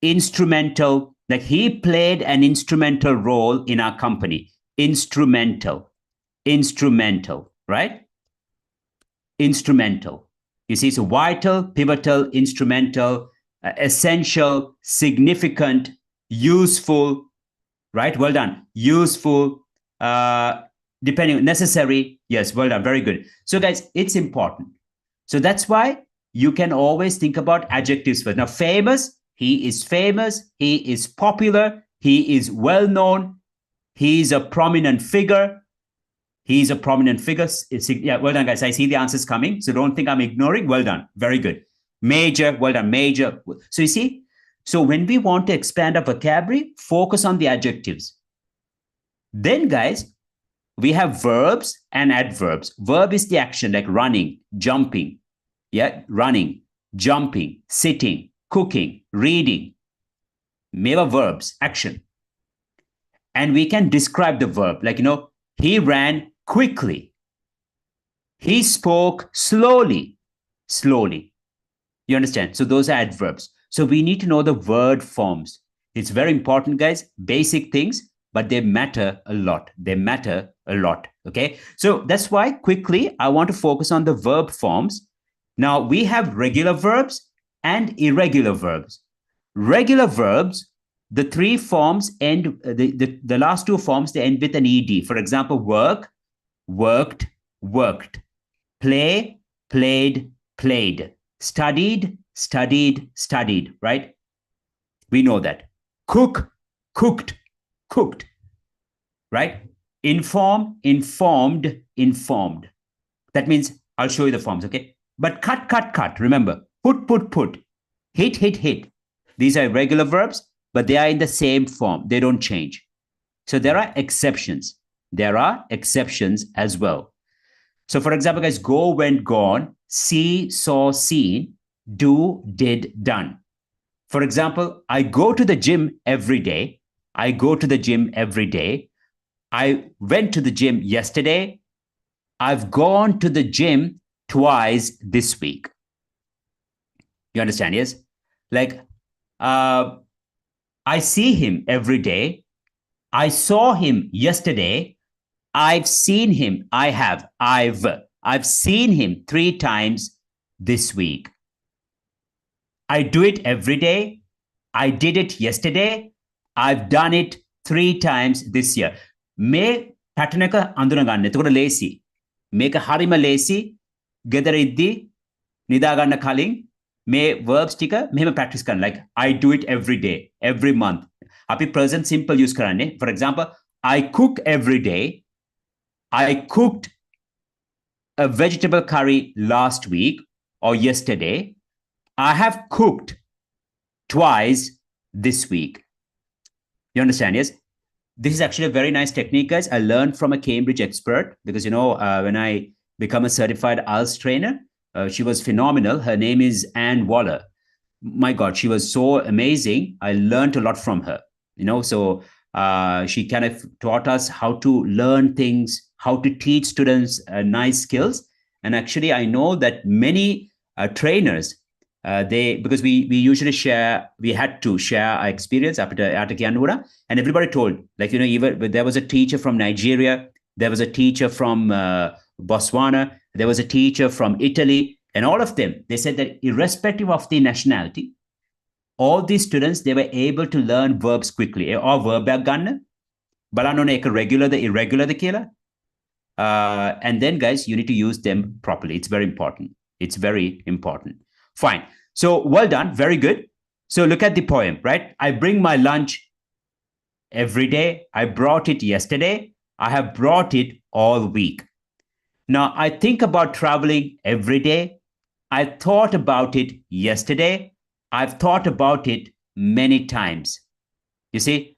instrumental. Like he played an instrumental role in our company. Instrumental. Instrumental, right? instrumental. You see, so vital, pivotal, instrumental, essential, significant, useful, right? Well done. Useful, depending, necessary. Yes, well done. Very good. So guys, it's important. So that's why you can always think about adjectives first. Now, famous, he is popular, he is well known, he is a prominent figure. He's a prominent figure. Yeah, well done, guys. I see the answers coming. So don't think I'm ignoring. Well done. Very good. Major, well done. Major. So you see, so when we want to expand our vocabulary, focus on the adjectives. Then, guys, we have verbs and adverbs. Verb is the action, like running, jumping. Yeah, running, jumping, sitting, cooking, reading. Meva verbs, action. And we can describe the verb, like, he ran quickly. He spoke slowly. Slowly. You understand? So those are adverbs. So we need to know the word forms. It's very important, guys. Basic things, but they matter a lot. They matter a lot. Okay. So that's why quickly I want to focus on the verb forms. Now we have regular verbs and irregular verbs. Regular verbs, the three forms end, the last two forms, they end with an ed. For example, work, worked, worked. Play, played, played. Studied, studied, studied, right? We know that. Cook, cooked, cooked, right? Inform, informed, informed. That means I'll show you the forms, okay? But cut, cut, cut. Remember, put, put, put. Hit, hit, hit. These are regular verbs, but they are in the same form. They don't change. So there are exceptions. There are exceptions as well. So for example, guys, go, went, gone, see, saw, seen, do, did, done. For example, I go to the gym every day. I go to the gym every day. I went to the gym yesterday. I've gone to the gym twice this week. You understand, yes? Like, I see him every day. I saw him yesterday. I've seen him. I've seen him 3 times this week. I do it every day. I did it yesterday. I've done it 3 times this year. Me pattern එක අඳුන ගන්න. එතකොට ලේසි. මේක හරිම ලේසි. ගෙදර ඉද්දි නිදා ගන්න කලින් මේ verbs ටික මෙහෙම practice කරන්න. Like I do it every day, every month. අපි present simple use කරන්නේ. For example, I cook every day. I cooked a vegetable curry last week or yesterday. I have cooked twice this week. You understand, yes? This is actually a very nice technique, guys. I learned from a Cambridge expert because, when I become a certified IELTS trainer, she was phenomenal. Her name is Anne Waller. My God, she was so amazing. I learned a lot from her, so she kind of taught us how to learn things, how to teach students nice skills. And actually, I know that many trainers, because we usually we had to share our experience after Kianura, and everybody told, like, even there was a teacher from Nigeria, there was a teacher from Botswana, there was a teacher from Italy, and all of them, they said that irrespective of the nationality, all these students, they were able to learn verbs quickly. Or verb ganna, balano ek regular the irregular the killer. And then, guys, you need to use them properly. It's very important. It's very important. Fine. So well done. Very good. So look at the poem, right? I bring my lunch every day. I brought it yesterday. I have brought it all week. Now, I think about traveling every day. I thought about it yesterday. I've thought about it many times. You see,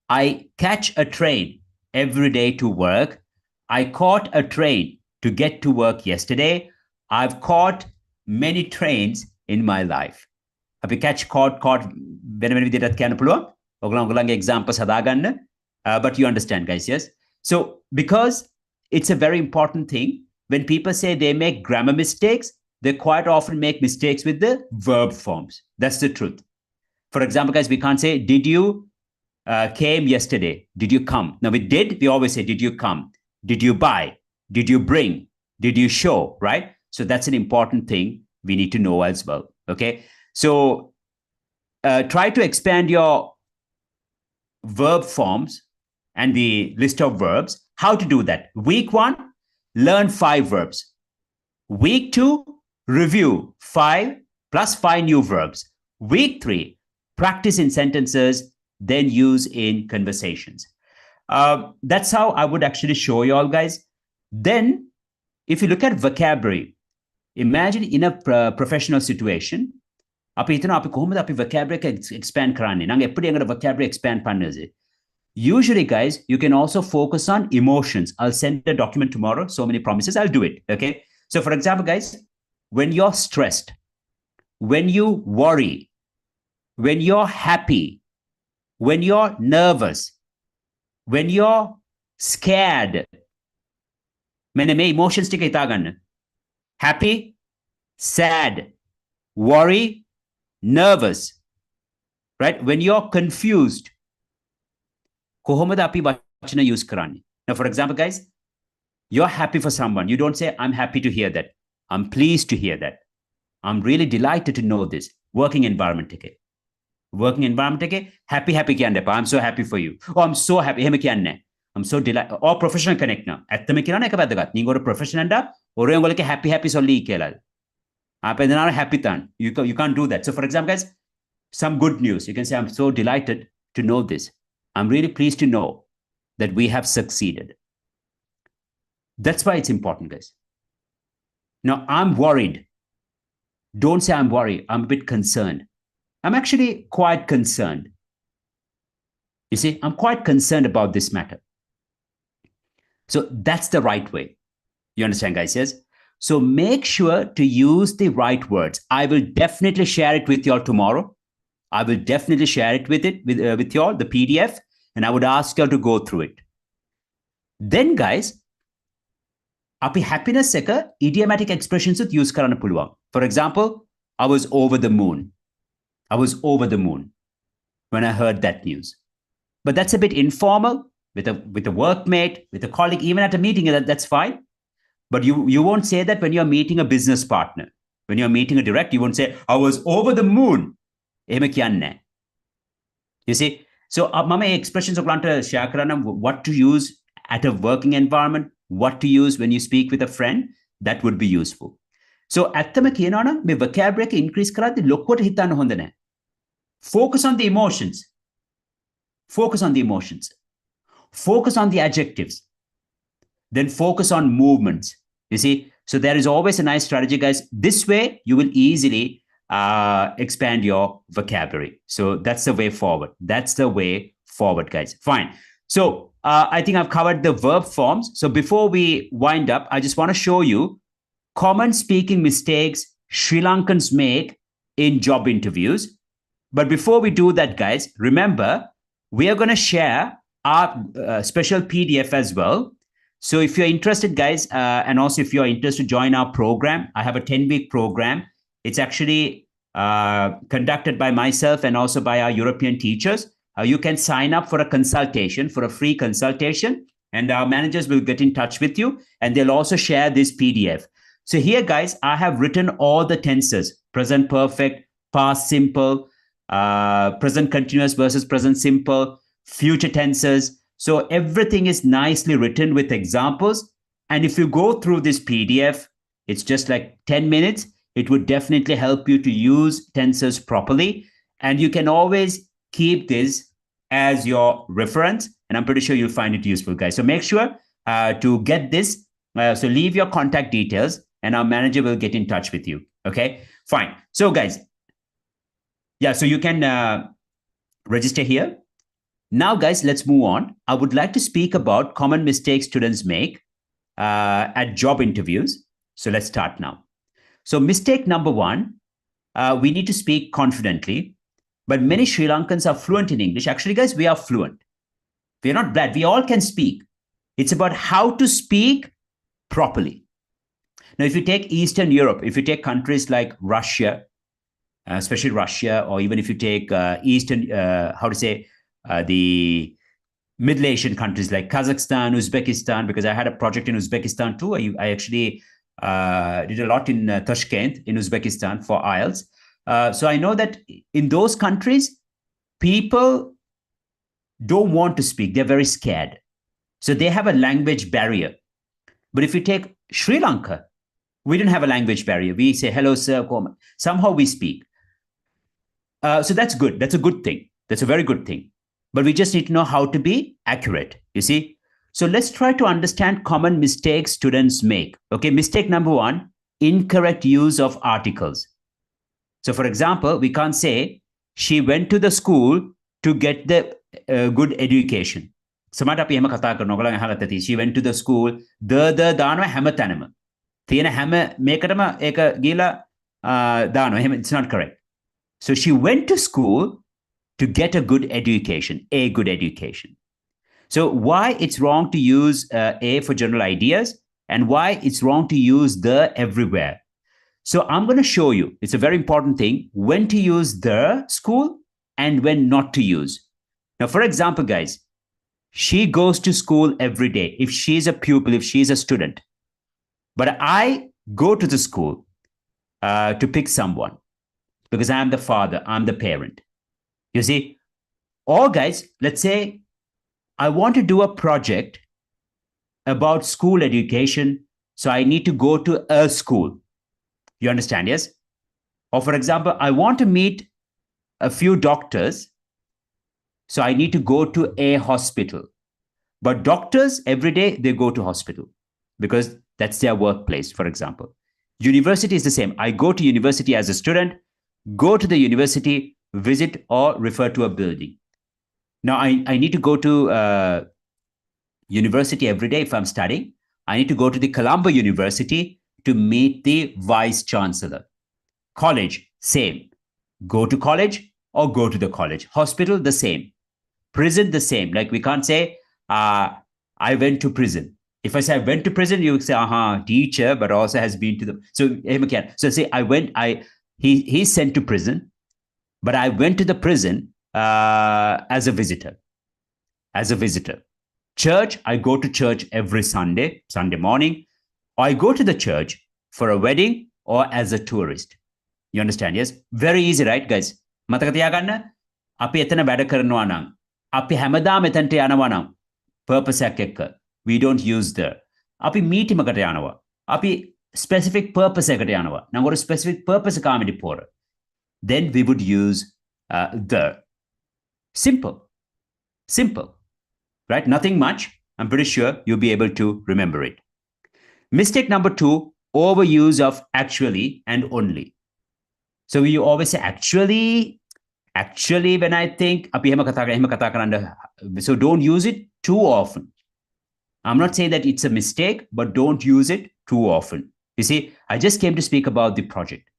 I catch a train every day to work. I caught a train to get to work yesterday. I've caught many trains in my life. අපි catch caught වෙන විදිහටත් කියන්න පුළුවන්. ඔයගොල්ලන්ගේ examples හදාගන්න. But you understand, guys, yes? So because it's a very important thing, when people say they make grammar mistakes, they quite often make mistakes with the verb forms. That's the truth. For example, guys, we can't say, did you came yesterday? Did you come? Now with did, we always say, did you come? Did you buy? Did you bring? did you show, right? So that's an important thing we need to know as well. Okay. So try to expand your verb forms and the list of verbs. How to do that? Week 1, learn 5 verbs. Week 2, review 5 plus 5 new verbs. Week 3, practice in sentences, then use in conversations. That's how I would actually show you all, guys. Then, if you look at vocabulary, imagine in a professional situation, අපි හිතනවා අපි කොහොමද අපි vocabulary එක expand කරන්නේ නම් එප්පடி එකට vocabulary expand பண்ணுது. Usually, guys, you can also focus on emotions. I'll send a document tomorrow. So many promises. I'll do it. Okay. So, for example, guys, when you're stressed, when you worry, when you're happy, when you're nervous, when you're scared, මෙන්න මේ emotions ටික හිතා ගන්න. Happy, sad, worry, nervous, right? When you're confused, කොහොමද අපි වචන use කරන්නේ? Now, for example, guys, you're happy for someone. You don't say, I'm happy to hear that. I'm pleased to hear that. I'm really delighted to know this. Working environment එකේ. Working environment එකේ happy කියන්න එපා. I'm so happy for you. Oh, I'm so happy. එහෙම කියන්නේ නැහැ. I'm so delighted. Or professional connect now. ඇත්තම කියනවා එක වැදගත්. நீங்க ஒரு professional ண்டா ஒரே உங்களுக்கு happy சொல்லி කියලා. அப்ப இதனால happy தான். You can't do that. So for example, guys, some good news. You can say, I'm so delighted to know this. I'm really pleased to know that we have succeeded. That's why it's important, guys. Now, I'm worried. Don't say I'm worried. I'm a bit concerned. I'm actually quite concerned. You see, I'm quite concerned about this matter. So that's the right way. You understand, guys? Yes? So make sure to use the right words. I will definitely share it with you all tomorrow. I will definitely share it with you all, the PDF, and I would ask you all to go through it. Then, guys, අපි happiness එක idiomatic expressions උත් use කරන්න පුළුවන්. For example, I was over the moon. I was over the moon when I heard that news. But that's a bit informal with a workmate, with a colleague, even at a meeting, that's fine. But you won't say that when you're meeting a business partner. When you're meeting a direct, you won't say, I was over the moon. එහෙම කියන්නේ නැහැ. You see? So, මම expressions ඔයගලන්ට share කරන්න what to use at a working environment, what to use when you speak with a friend, that would be useful. So, ඇත්තම කියනවා නම් මේ vocabulary එක increase කරද්දී ලොකුවට හිතන්න හොඳ නැහැ. Focus on the emotions. Focus on the emotions. Focus on the adjectives. Then focus on movements. You see? So there is always a nice strategy, guys. This way, you will easily expand your vocabulary. So that's the way forward. That's the way forward, guys. Fine. So I think I've covered the verb forms. So before we wind up, I just want to show you common speaking mistakes Sri Lankans make in job interviews. But before we do that, guys, remember, we are going to share our special PDF as well. So if you're interested, guys, and also if you're interested to join our program, I have a 10-week program. It's actually conducted by myself and also by our European teachers. You can sign up for a consultation, for a free consultation, and our managers will get in touch with you, and they'll also share this PDF. So here, guys, I have written all the tenses: present perfect, past simple, present continuous versus present simple, future tenses. So everything is nicely written with examples. And if you go through this PDF, it's just like 10 minutes. It would definitely help you to use tenses properly. And you can always keep this as your reference. And I'm pretty sure you'll find it useful, guys. So make sure to get this. So leave your contact details and our manager will get in touch with you. Okay, fine. So guys, yeah, so you can register here. Now, guys, let's move on. I would like to speak about common mistakes students make at job interviews. So let's start now. So mistake number 1, we need to speak confidently. But many Sri Lankans are fluent in English. Actually, guys, we are fluent. We are not bad. We all can speak. It's about how to speak properly. Now, if you take Eastern Europe, if you take countries like Russia, especially Russia, or even if you take Eastern, the Middle Asian countries like Kazakhstan, Uzbekistan, because I had a project in Uzbekistan too. I actually did a lot in Tashkent in Uzbekistan for IELTS. So I know that in those countries, people don't want to speak. They're very scared. So they have a language barrier. But if you take Sri Lanka, we don't have a language barrier. We say, hello, sir. Somehow we speak. So that's good. That's a good thing. That's a very good thing. But we just need to know how to be accurate, you see? So let's try to understand common mistakes students make. Okay, mistake number one, incorrect use of articles. So for example, we can't say, she went to the school to get the good education. සමහරට අපි එහෙම කතා කරනවා. ඔයගොල්ලන් අහලා ඇති. She went to the school. the දානවා හැමතැනම. තියෙන හැම මේකටම ඒක ගිහලා දානවා. එහෙම it's not correct. So she went to school to get a good education, a good education. So why it's wrong to use a for general ideas and why it's wrong to use the everywhere. So I'm going to show you, it's a very important thing, when to use the school and when not to use. Now, for example, guys, she goes to school every day. If she's a pupil, if she's a student, but I go to the school to pick someone because I'm the father, I'm the parent. You see, or guys, let's say I want to do a project about school education. So I need to go to a school. You understand, yes? Or for example, I want to meet a few doctors. So I need to go to a hospital. But doctors, every day, they go to hospital because that's their workplace, for example. University is the same. I go to university as a student, go to the university, visit or refer to a building. Now, I need to go to university every day if I'm studying. I need to go to the Colombo University to meet the vice chancellor. College, same. Go to college or go to the college. Hospital, the same. Prison, the same. Like we can't say, I went to prison. If I say I went to prison, you would say, teacher, but also has been to the... So say he's sent to prison, but I went to the prison as a visitor. Church, I go to church every Sunday morning. Or I go to the church for a wedding or as a tourist. You understand, yes? Very easy, right, guys? මතක තියාගන්න. අපි එතන වැඩ කරනවා නම්, අපි හැමදාම එතනට යනවා නම් purpose එකක් එක්ක. We don't use the. අපි meeting එකකට යනවා. අපි specific purpose එකකට යනවා. නම් ஒரு specific purpose එකකට පොර. Then we would use the. Simple. Right? Nothing much. I'm pretty sure you'll be able to remember it. Mistake number 2, overuse of actually and only. So we always say actually when I think, so don't use it too often. I'm not saying that it's a mistake, but don't use it too often. You see, I just came to speak about the project.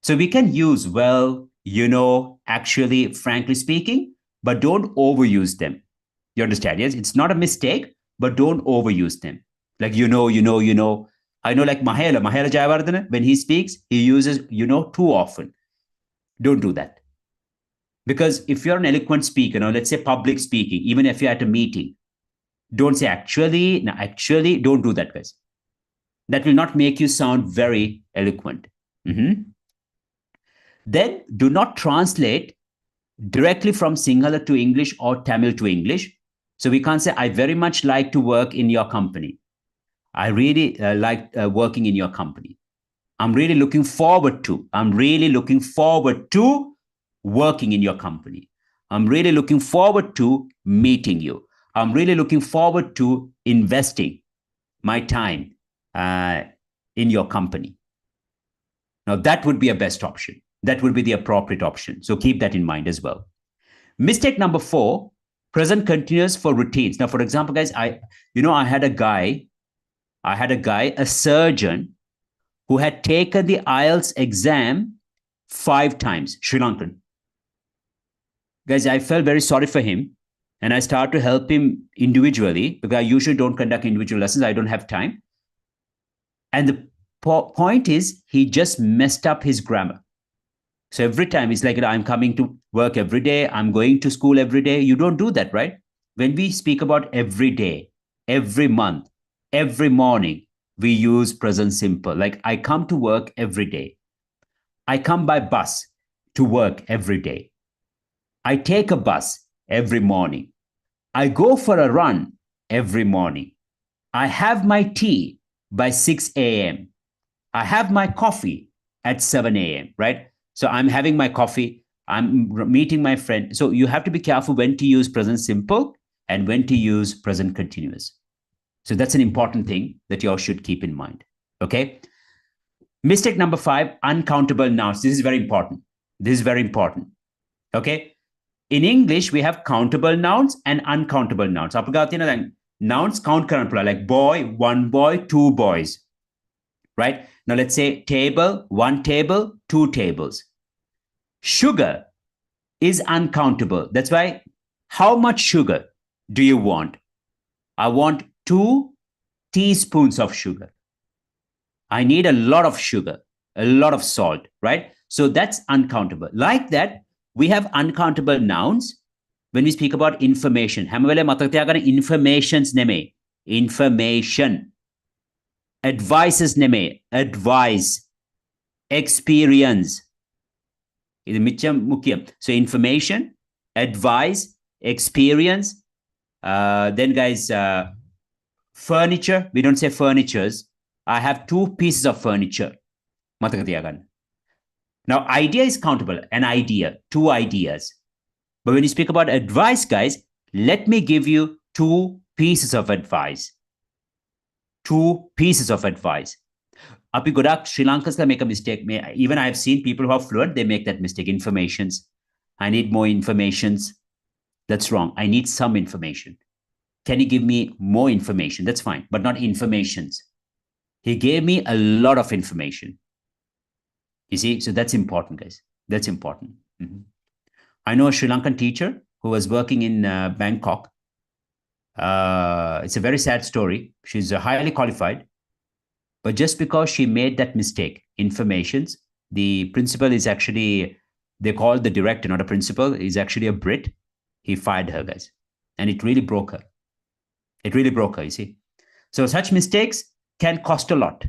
So we can use well, actually, frankly speaking, but don't overuse them. You understand? Yes, it's not a mistake, but don't overuse them. Like, I know like Mahela Jayawardena, when he speaks, he uses, too often. Don't do that. Because if you're an eloquent speaker, let's say public speaking, even if you're at a meeting, don't say actually, don't do that, guys. That will not make you sound very eloquent. Then do not translate directly from Sinhala to English or Tamil to English. So we can't say, I very much like to work in your company. I really like working in your company. I'm really looking forward to working in your company. I'm really looking forward to meeting you. I'm really looking forward to investing my time in your company. Now, that would be a best option. That would be the appropriate option. So keep that in mind as well. Mistake number 4, present continuous for routines. Now, for example, guys, I had a guy, a surgeon, who had taken the IELTS exam 5 times, Sri Lankan. Guys, I felt very sorry for him. And I started to help him individually because I usually don't conduct individual lessons. I don't have time. And the point is, he just messed up his grammar. So every time it's like, I'm coming to work every day. I'm going to school every day. You don't do that, right? when we speak about every day, every month, every morning, we use present simple. Like I come to work every day. I come by bus to work every day. I take a bus every morning. I go for a run every morning. I have my tea by 6 a.m. I have my coffee at 7 a.m., right? So I'm having my coffee. I'm meeting my friend. So you have to be careful when to use present simple and when to use present continuous. So that's an important thing that you all should keep in mind. Okay. Mistake number 5, uncountable nouns. This is very important. This is very important. Okay. In English, we have countable nouns and uncountable nouns. Nouns count karan like boy, one boy, two boys. Right? Now let's say table, one table, two tables. Sugar is uncountable. That's why, how much sugar do you want? I want 2 teaspoons of sugar. I need a lot of sugar, a lot of salt, right? So that's uncountable. Like that, we have uncountable nouns when we speak about information. Informations neme. Information. Advices neme. Advice. Experience. So information, advice, experience. Then guys, furniture. We don't say furnitures. I have 2 pieces of furniture. Now, idea is countable. An idea, 2 ideas. But when you speak about advice, guys, let me give you 2 pieces of advice. 2 pieces of advice. Api Godak, Sri Lankans make a mistake. Even I have seen people who are fluent, they make that mistake. Informations. I need more informations. That's wrong. I need some information. Can you give me more information? That's fine, but not informations. He gave me a lot of information. You see, so that's important, guys. That's important. Mm-hmm. I know a Sri Lankan teacher who was working in Bangkok. It's a very sad story. She's highly qualified. But just because she made that mistake, informations, the principal is actually, they call the director, not a principal, is actually a Brit. He fired her, guys. And it really broke her. It really broke her, you see. So such mistakes can cost a lot,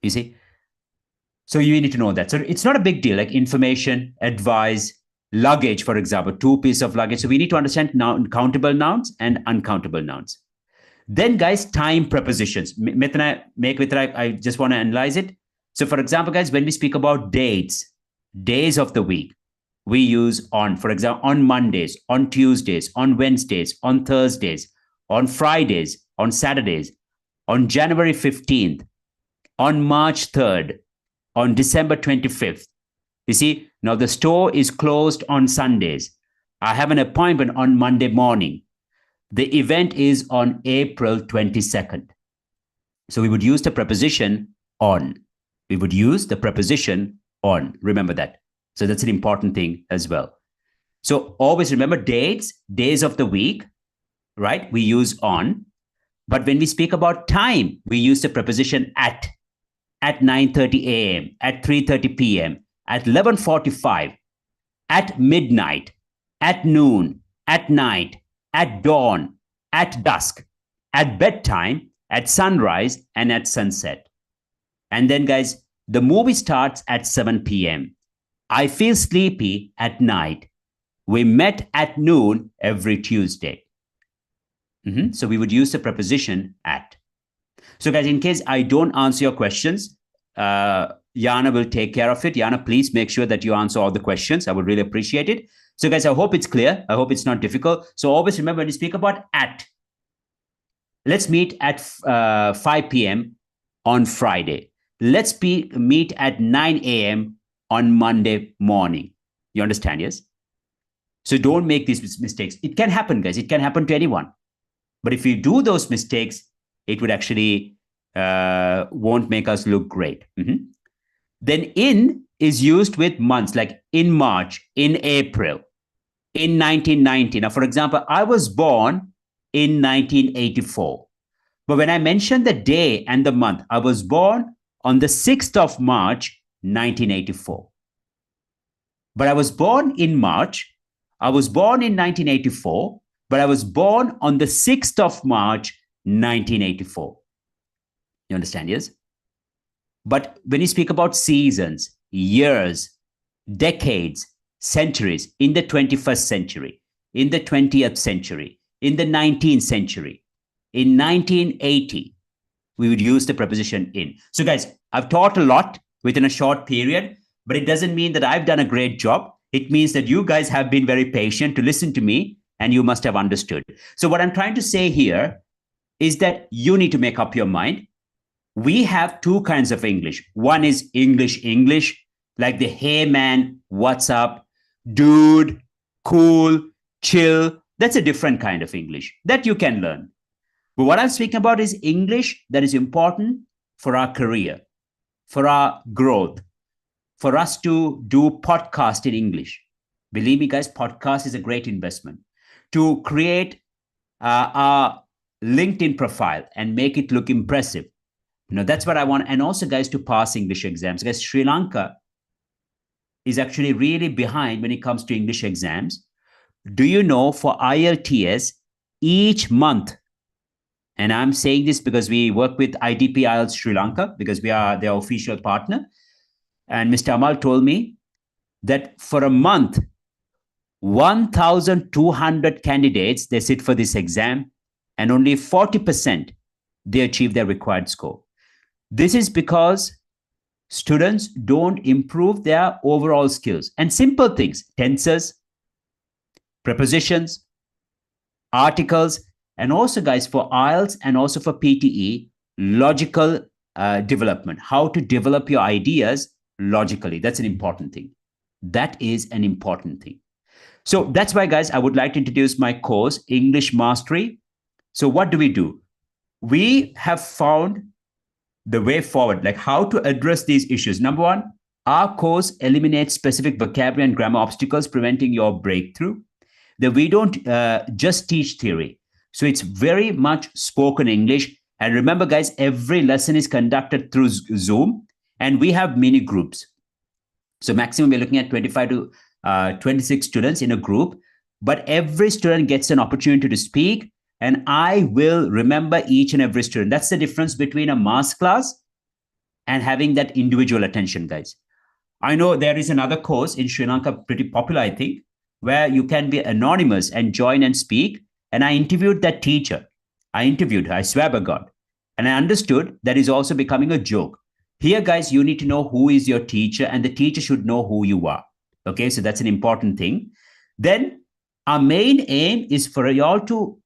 you see. So you need to know that. So it's not a big deal, like information, advice, luggage, for example, 2 pieces of luggage. So we need to understand countable nouns and uncountable nouns. Then, guys, time prepositions. I just want to analyze it. So, for example, guys, when we speak about dates, days of the week, we use on. For example, on Mondays, on Tuesdays, on Wednesdays, on Thursdays, on Fridays, on Saturdays, on January 15th, on March 3rd, on December 25th. You see, now the store is closed on Sundays. I have an appointment on Monday morning. The event is on April 22nd. So we would use the preposition on. We would use the preposition on. Remember that. So that's an important thing as well. So always remember dates, days of the week, right? We use on. But when we speak about time, we use the preposition at 9:30 a.m., at 3:30 p.m., at 11:45, at midnight, at noon, at night, at dawn, at dusk, at bedtime, at sunrise, and at sunset. And then, guys, the movie starts at 7 p.m. I feel sleepy at night. We met at noon every Tuesday. So we would use the preposition at. So, guys, in case I don't answer your questions, Yana will take care of it. Yana, please make sure that you answer all the questions. I would really appreciate it. So, guys, I hope it's clear. I hope it's not difficult. So always remember when you speak about at, let's meet at 5 p.m. on Friday. Let's meet at 9 a.m. on Monday morning. You understand, yes? So don't make these mistakes. It can happen, guys. It can happen to anyone. But if you do those mistakes, it would actually won't make us look great. Then in is used with months, like in March, in April, in 1990. Now, for example, I was born in 1984. But when I mention the day and the month, I was born on the 6th of March, 1984. But I was born in March. I was born in 1984, but I was born on the 6th of March, 1984. You understand, yes? But when you speak about seasons, years, decades, centuries, in the 21st century, in the 20th century, in the 19th century, in 1980, we would use the preposition in. So guys, I've taught a lot within a short period, but it doesn't mean that I've done a great job. It means that you guys have been very patient to listen to me and you must have understood. So what I'm trying to say here is that you need to make up your mind. We have two kinds of English. One is English, like the hey man, what's up, dude, cool, chill. That's a different kind of English that you can learn. But what I'm speaking about is English that is important for our career, for our growth, for us to do podcast in English. Believe me, guys, podcast is a great investment. To create our LinkedIn profile and make it look impressive. That's what I want. And also, guys, to pass English exams. Guys, Sri Lanka is actually really behind when it comes to English exams. Do you know for IELTS, each month, and I'm saying this because we work with IDP IELTS Sri Lanka because we are their official partner. And Mr. Amal told me that for a month, 1,200 candidates, they sit for this exam and only 40% they achieve their required score. This is because students don't improve their overall skills and simple things, tenses, prepositions, articles, and also, guys, for IELTS and also for PTE, logical development, how to develop your ideas logically. That's an important thing. That is an important thing. So that's why, guys, I would like to introduce my course, English Mastery. So what do? We have found the way forward, like how to address these issues. Number one, our course eliminates specific vocabulary and grammar obstacles, preventing your breakthrough. That we don't just teach theory. So it's very much spoken English. And remember, guys, every lesson is conducted through Zoom, and we have mini groups. So maximum, we're looking at 25 to 26 students in a group, but every student gets an opportunity to speak, and I will remember each and every student. That's the difference between a mass class and having that individual attention, guys. I know there is another course in Sri Lanka, pretty popular, I think, where you can be anonymous and join and speak. And I interviewed that teacher. I interviewed her, I swear by God. And I understood that is also becoming a joke. Here, guys, you need to know who is your teacher, and the teacher should know who you are. Okay, so that's an important thing. Then our main aim is for y'all to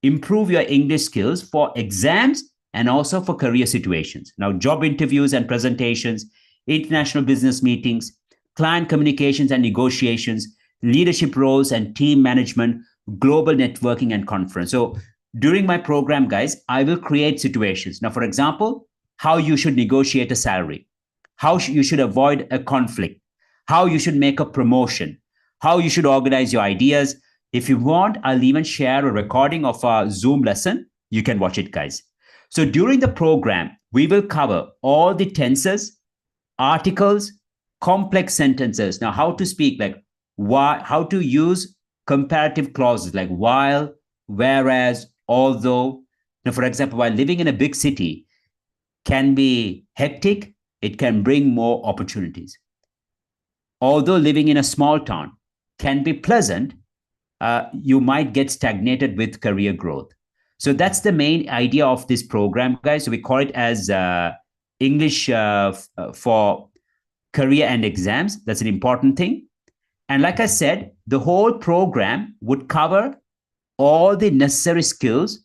improve your English skills for exams and also for career situations. Now, job interviews and presentations, international business meetings, client communications and negotiations, leadership roles and team management, global networking and conference. So during my program, guys, I will create situations. Now, for example, how you should negotiate a salary, how you should avoid a conflict, how you should make a promotion, how you should organize your ideas. If you want, I'll even share a recording of a Zoom lesson. You can watch it, guys. So during the program, we will cover all the tenses, articles, complex sentences. Now, how to speak, like why, how to use comparative clauses like while, whereas, although. Now, for example, while living in a big city can be hectic, it can bring more opportunities. Although living in a small town can be pleasant, you might get stagnated with career growth. So that's the main idea of this program, guys. So we call it as English for career and exams. That's an important thing. And like I said, the whole program would cover all the necessary skills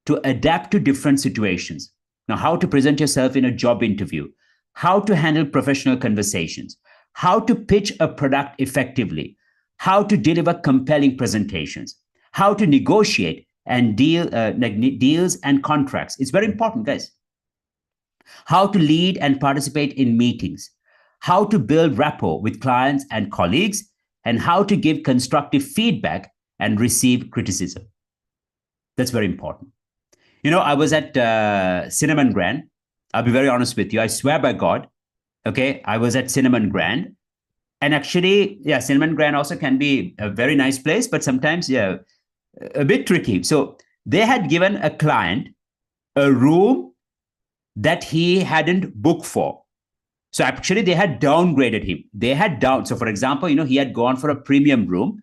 to adapt to different situations. Now, how to present yourself in a job interview, how to handle professional conversations, how to pitch a product effectively, how to deliver compelling presentations, how to negotiate and deals and contracts. It's very important, guys. How to lead and participate in meetings, how to build rapport with clients and colleagues, and how to give constructive feedback and receive criticism. That's very important. You know, I was at Cinnamon Grand. I'll be very honest with you. I swear by God. Okay, I was at Cinnamon Grand. And actually, yeah, Cinnamon Grand also can be a very nice place, but sometimes, yeah, a bit tricky. So they had given a client a room that he hadn't booked for. So actually, they had downgraded him. They had down. So for example, he had gone for a premium room,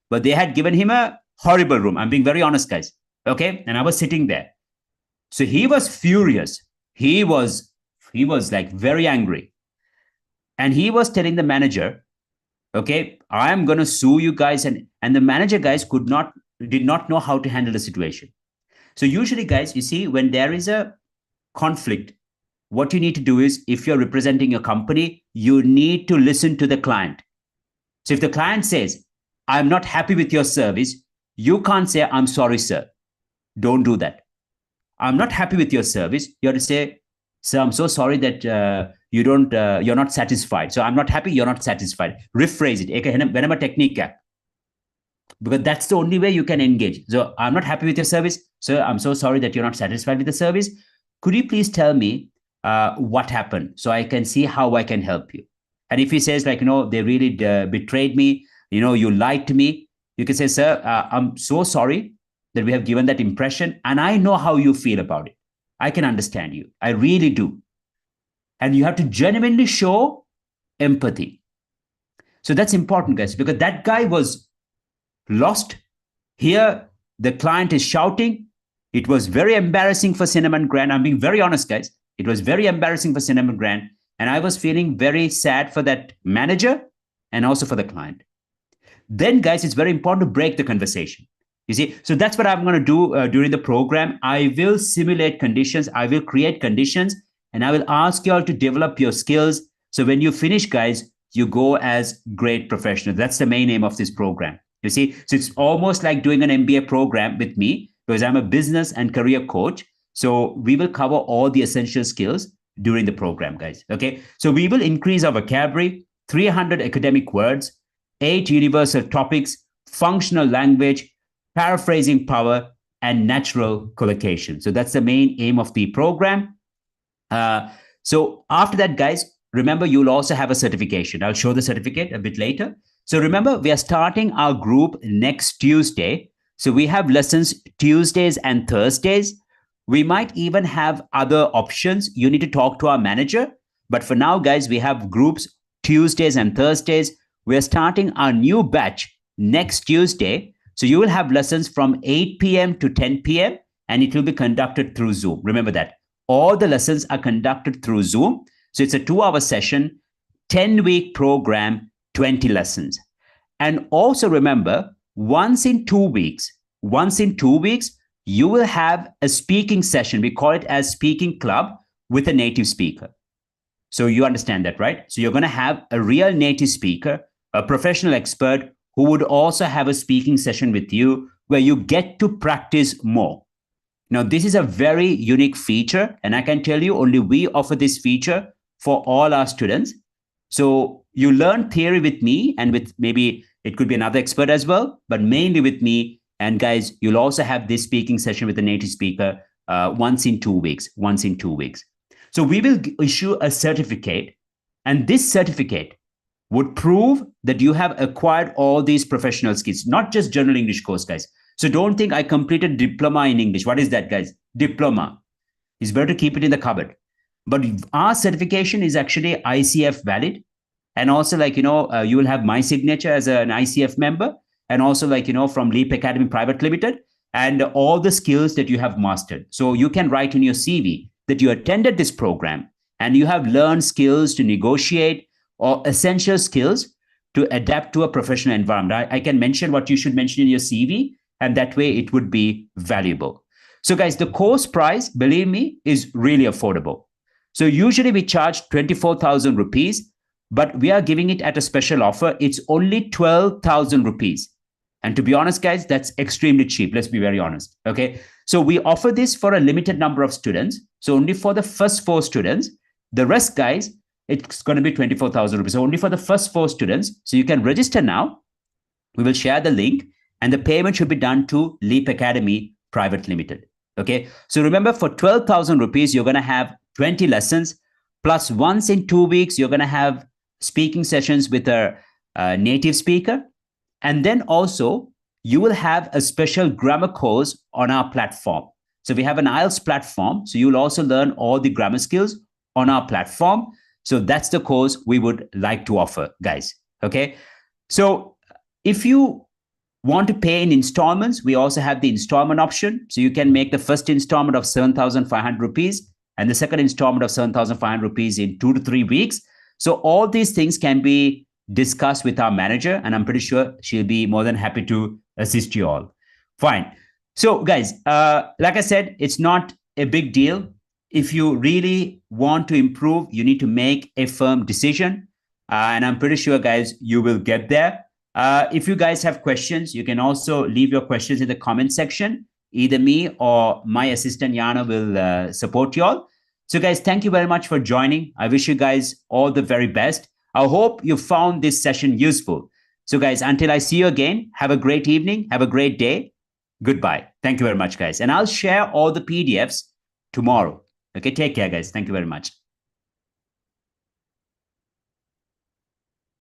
but they had given him a horrible room. I'm being very honest, guys. Okay, and I was sitting there. So he was furious. He was like very angry, and he was telling the manager, "Okay, I am going to sue you guys." And the manager guys did not know how to handle the situation. So usually, guys, you see, when there is a conflict, what you need to do is, if you're representing a company, you need to listen to the client. So if the client says, "I'm not happy with your service," you can't say, "I'm sorry, sir." Don't do that. "I'm not happy with your service." You have to say, "Sir, I'm so sorry that you're not satisfied. So I'm not happy, you're not satisfied." Rephrase it. Whenever technique, because that's the only way you can engage. So, "I'm not happy with your service. Sir, I'm so sorry that you're not satisfied with the service. Could you please tell me what happened so I can see how I can help you?" And if he says, like, "They really betrayed me, you lied to me," you can say, "Sir, I'm so sorry that we have given that impression. And I know how you feel about it. I can understand you. I really do." And you have to genuinely show empathy. So that's important, guys, because that guy was lost. Here, the client is shouting. It was very embarrassing for Cinnamon Grand. I'm being very honest, guys. It was very embarrassing for Cinnamon Grand. And I was feeling very sad for that manager and also for the client. Then, guys, it's very important to break the conversation. You see, so that's what I'm going to do during the program. I will simulate conditions. I will create conditions, and I will ask you all to develop your skills. So when you finish, guys, you go as great professionals. That's the main aim of this program. You see, so it's almost like doing an MBA program with me, because I'm a business and career coach. So we will cover all the essential skills during the program, guys. Okay. So we will increase our vocabulary, 300 academic words, 8 universal topics, functional language, paraphrasing power, and natural collocation. So that's the main aim of the program. So after that, guys, remember, you'll also have a certification. I'll show the certificate a bit later. So remember, we are starting our group next Tuesday. So we have lessons Tuesdays and Thursdays. We might even have other options. You need to talk to our manager. But for now, guys, we have groups Tuesdays and Thursdays. We're starting our new batch next Tuesday. So you will have lessons from 8 p.m. to 10 p.m. and it will be conducted through Zoom. Remember that. All the lessons are conducted through Zoom. So it's a 2-hour session, 10-week program, 20 lessons. And also remember, once in 2 weeks, you will have a speaking session. We call it as speaking club with a native speaker. So you understand that, right? So you're going to have a real native speaker, a professional expert who would also have a speaking session with you where you get to practice more. Now, this is a very unique feature, and I can tell you only we offer this feature for all our students. So you learn theory with me, and with maybe it could be another expert as well, but mainly with me. And guys, you'll also have this speaking session with a native speaker once in 2 weeks. So we will issue a certificate, and this certificate would prove that you have acquired all these professional skills, not just general English course, guys. So don't think I completed diploma in English. What is that, guys? Diploma. It's better to keep it in the cupboard. But our certification is actually ICF valid. And also, like, you will have my signature as an ICF member. And also, like, from Leap Academy Private Limited, and all the skills that you have mastered. So you can write in your CV that you attended this program and you have learned skills to negotiate or essential skills to adapt to a professional environment. I can mention what you should mention in your CV, and that way it would be valuable. So guys, the course price, believe me, is really affordable. So usually we charge 24,000 rupees, but we are giving it at a special offer. It's only 12,000 rupees. And to be honest, guys, that's extremely cheap. Let's be very honest. Okay. So we offer this for a limited number of students. So only for the first 4 students. The rest, guys, it's going to be 24,000 rupees. So only for the first 4 students. So you can register now. We will share the link, and the payment should be done to Leap Academy Private Limited. Okay. So remember, for 12,000 rupees, you're going to have 20 lessons, plus once in 2 weeks, you're going to have speaking sessions with a native speaker. And then also you will have a special grammar course on our platform. So we have an IELTS platform. So you'll also learn all the grammar skills on our platform. So that's the course we would like to offer, guys. Okay. So if you want to pay in installments, we also have the installment option. So you can make the first installment of 7,500 rupees and the second installment of 7,500 rupees in 2 to 3 weeks. So all these things can be discussed with our manager, and I'm pretty sure she'll be more than happy to assist you all. Fine. So, guys, like I said, it's not a big deal. If you really want to improve, you need to make a firm decision. And I'm pretty sure, guys, you will get there. If you guys have questions, you can also leave your questions in the comment section. Either me or my assistant, Yana, will support you all. So, guys, thank you very much for joining. I wish you guys all the very best. I hope you found this session useful. So, guys, until I see you again, have a great evening. Have a great day. Goodbye. Thank you very much, guys. And I'll share all the PDFs tomorrow. Okay, take care, guys. Thank you very much.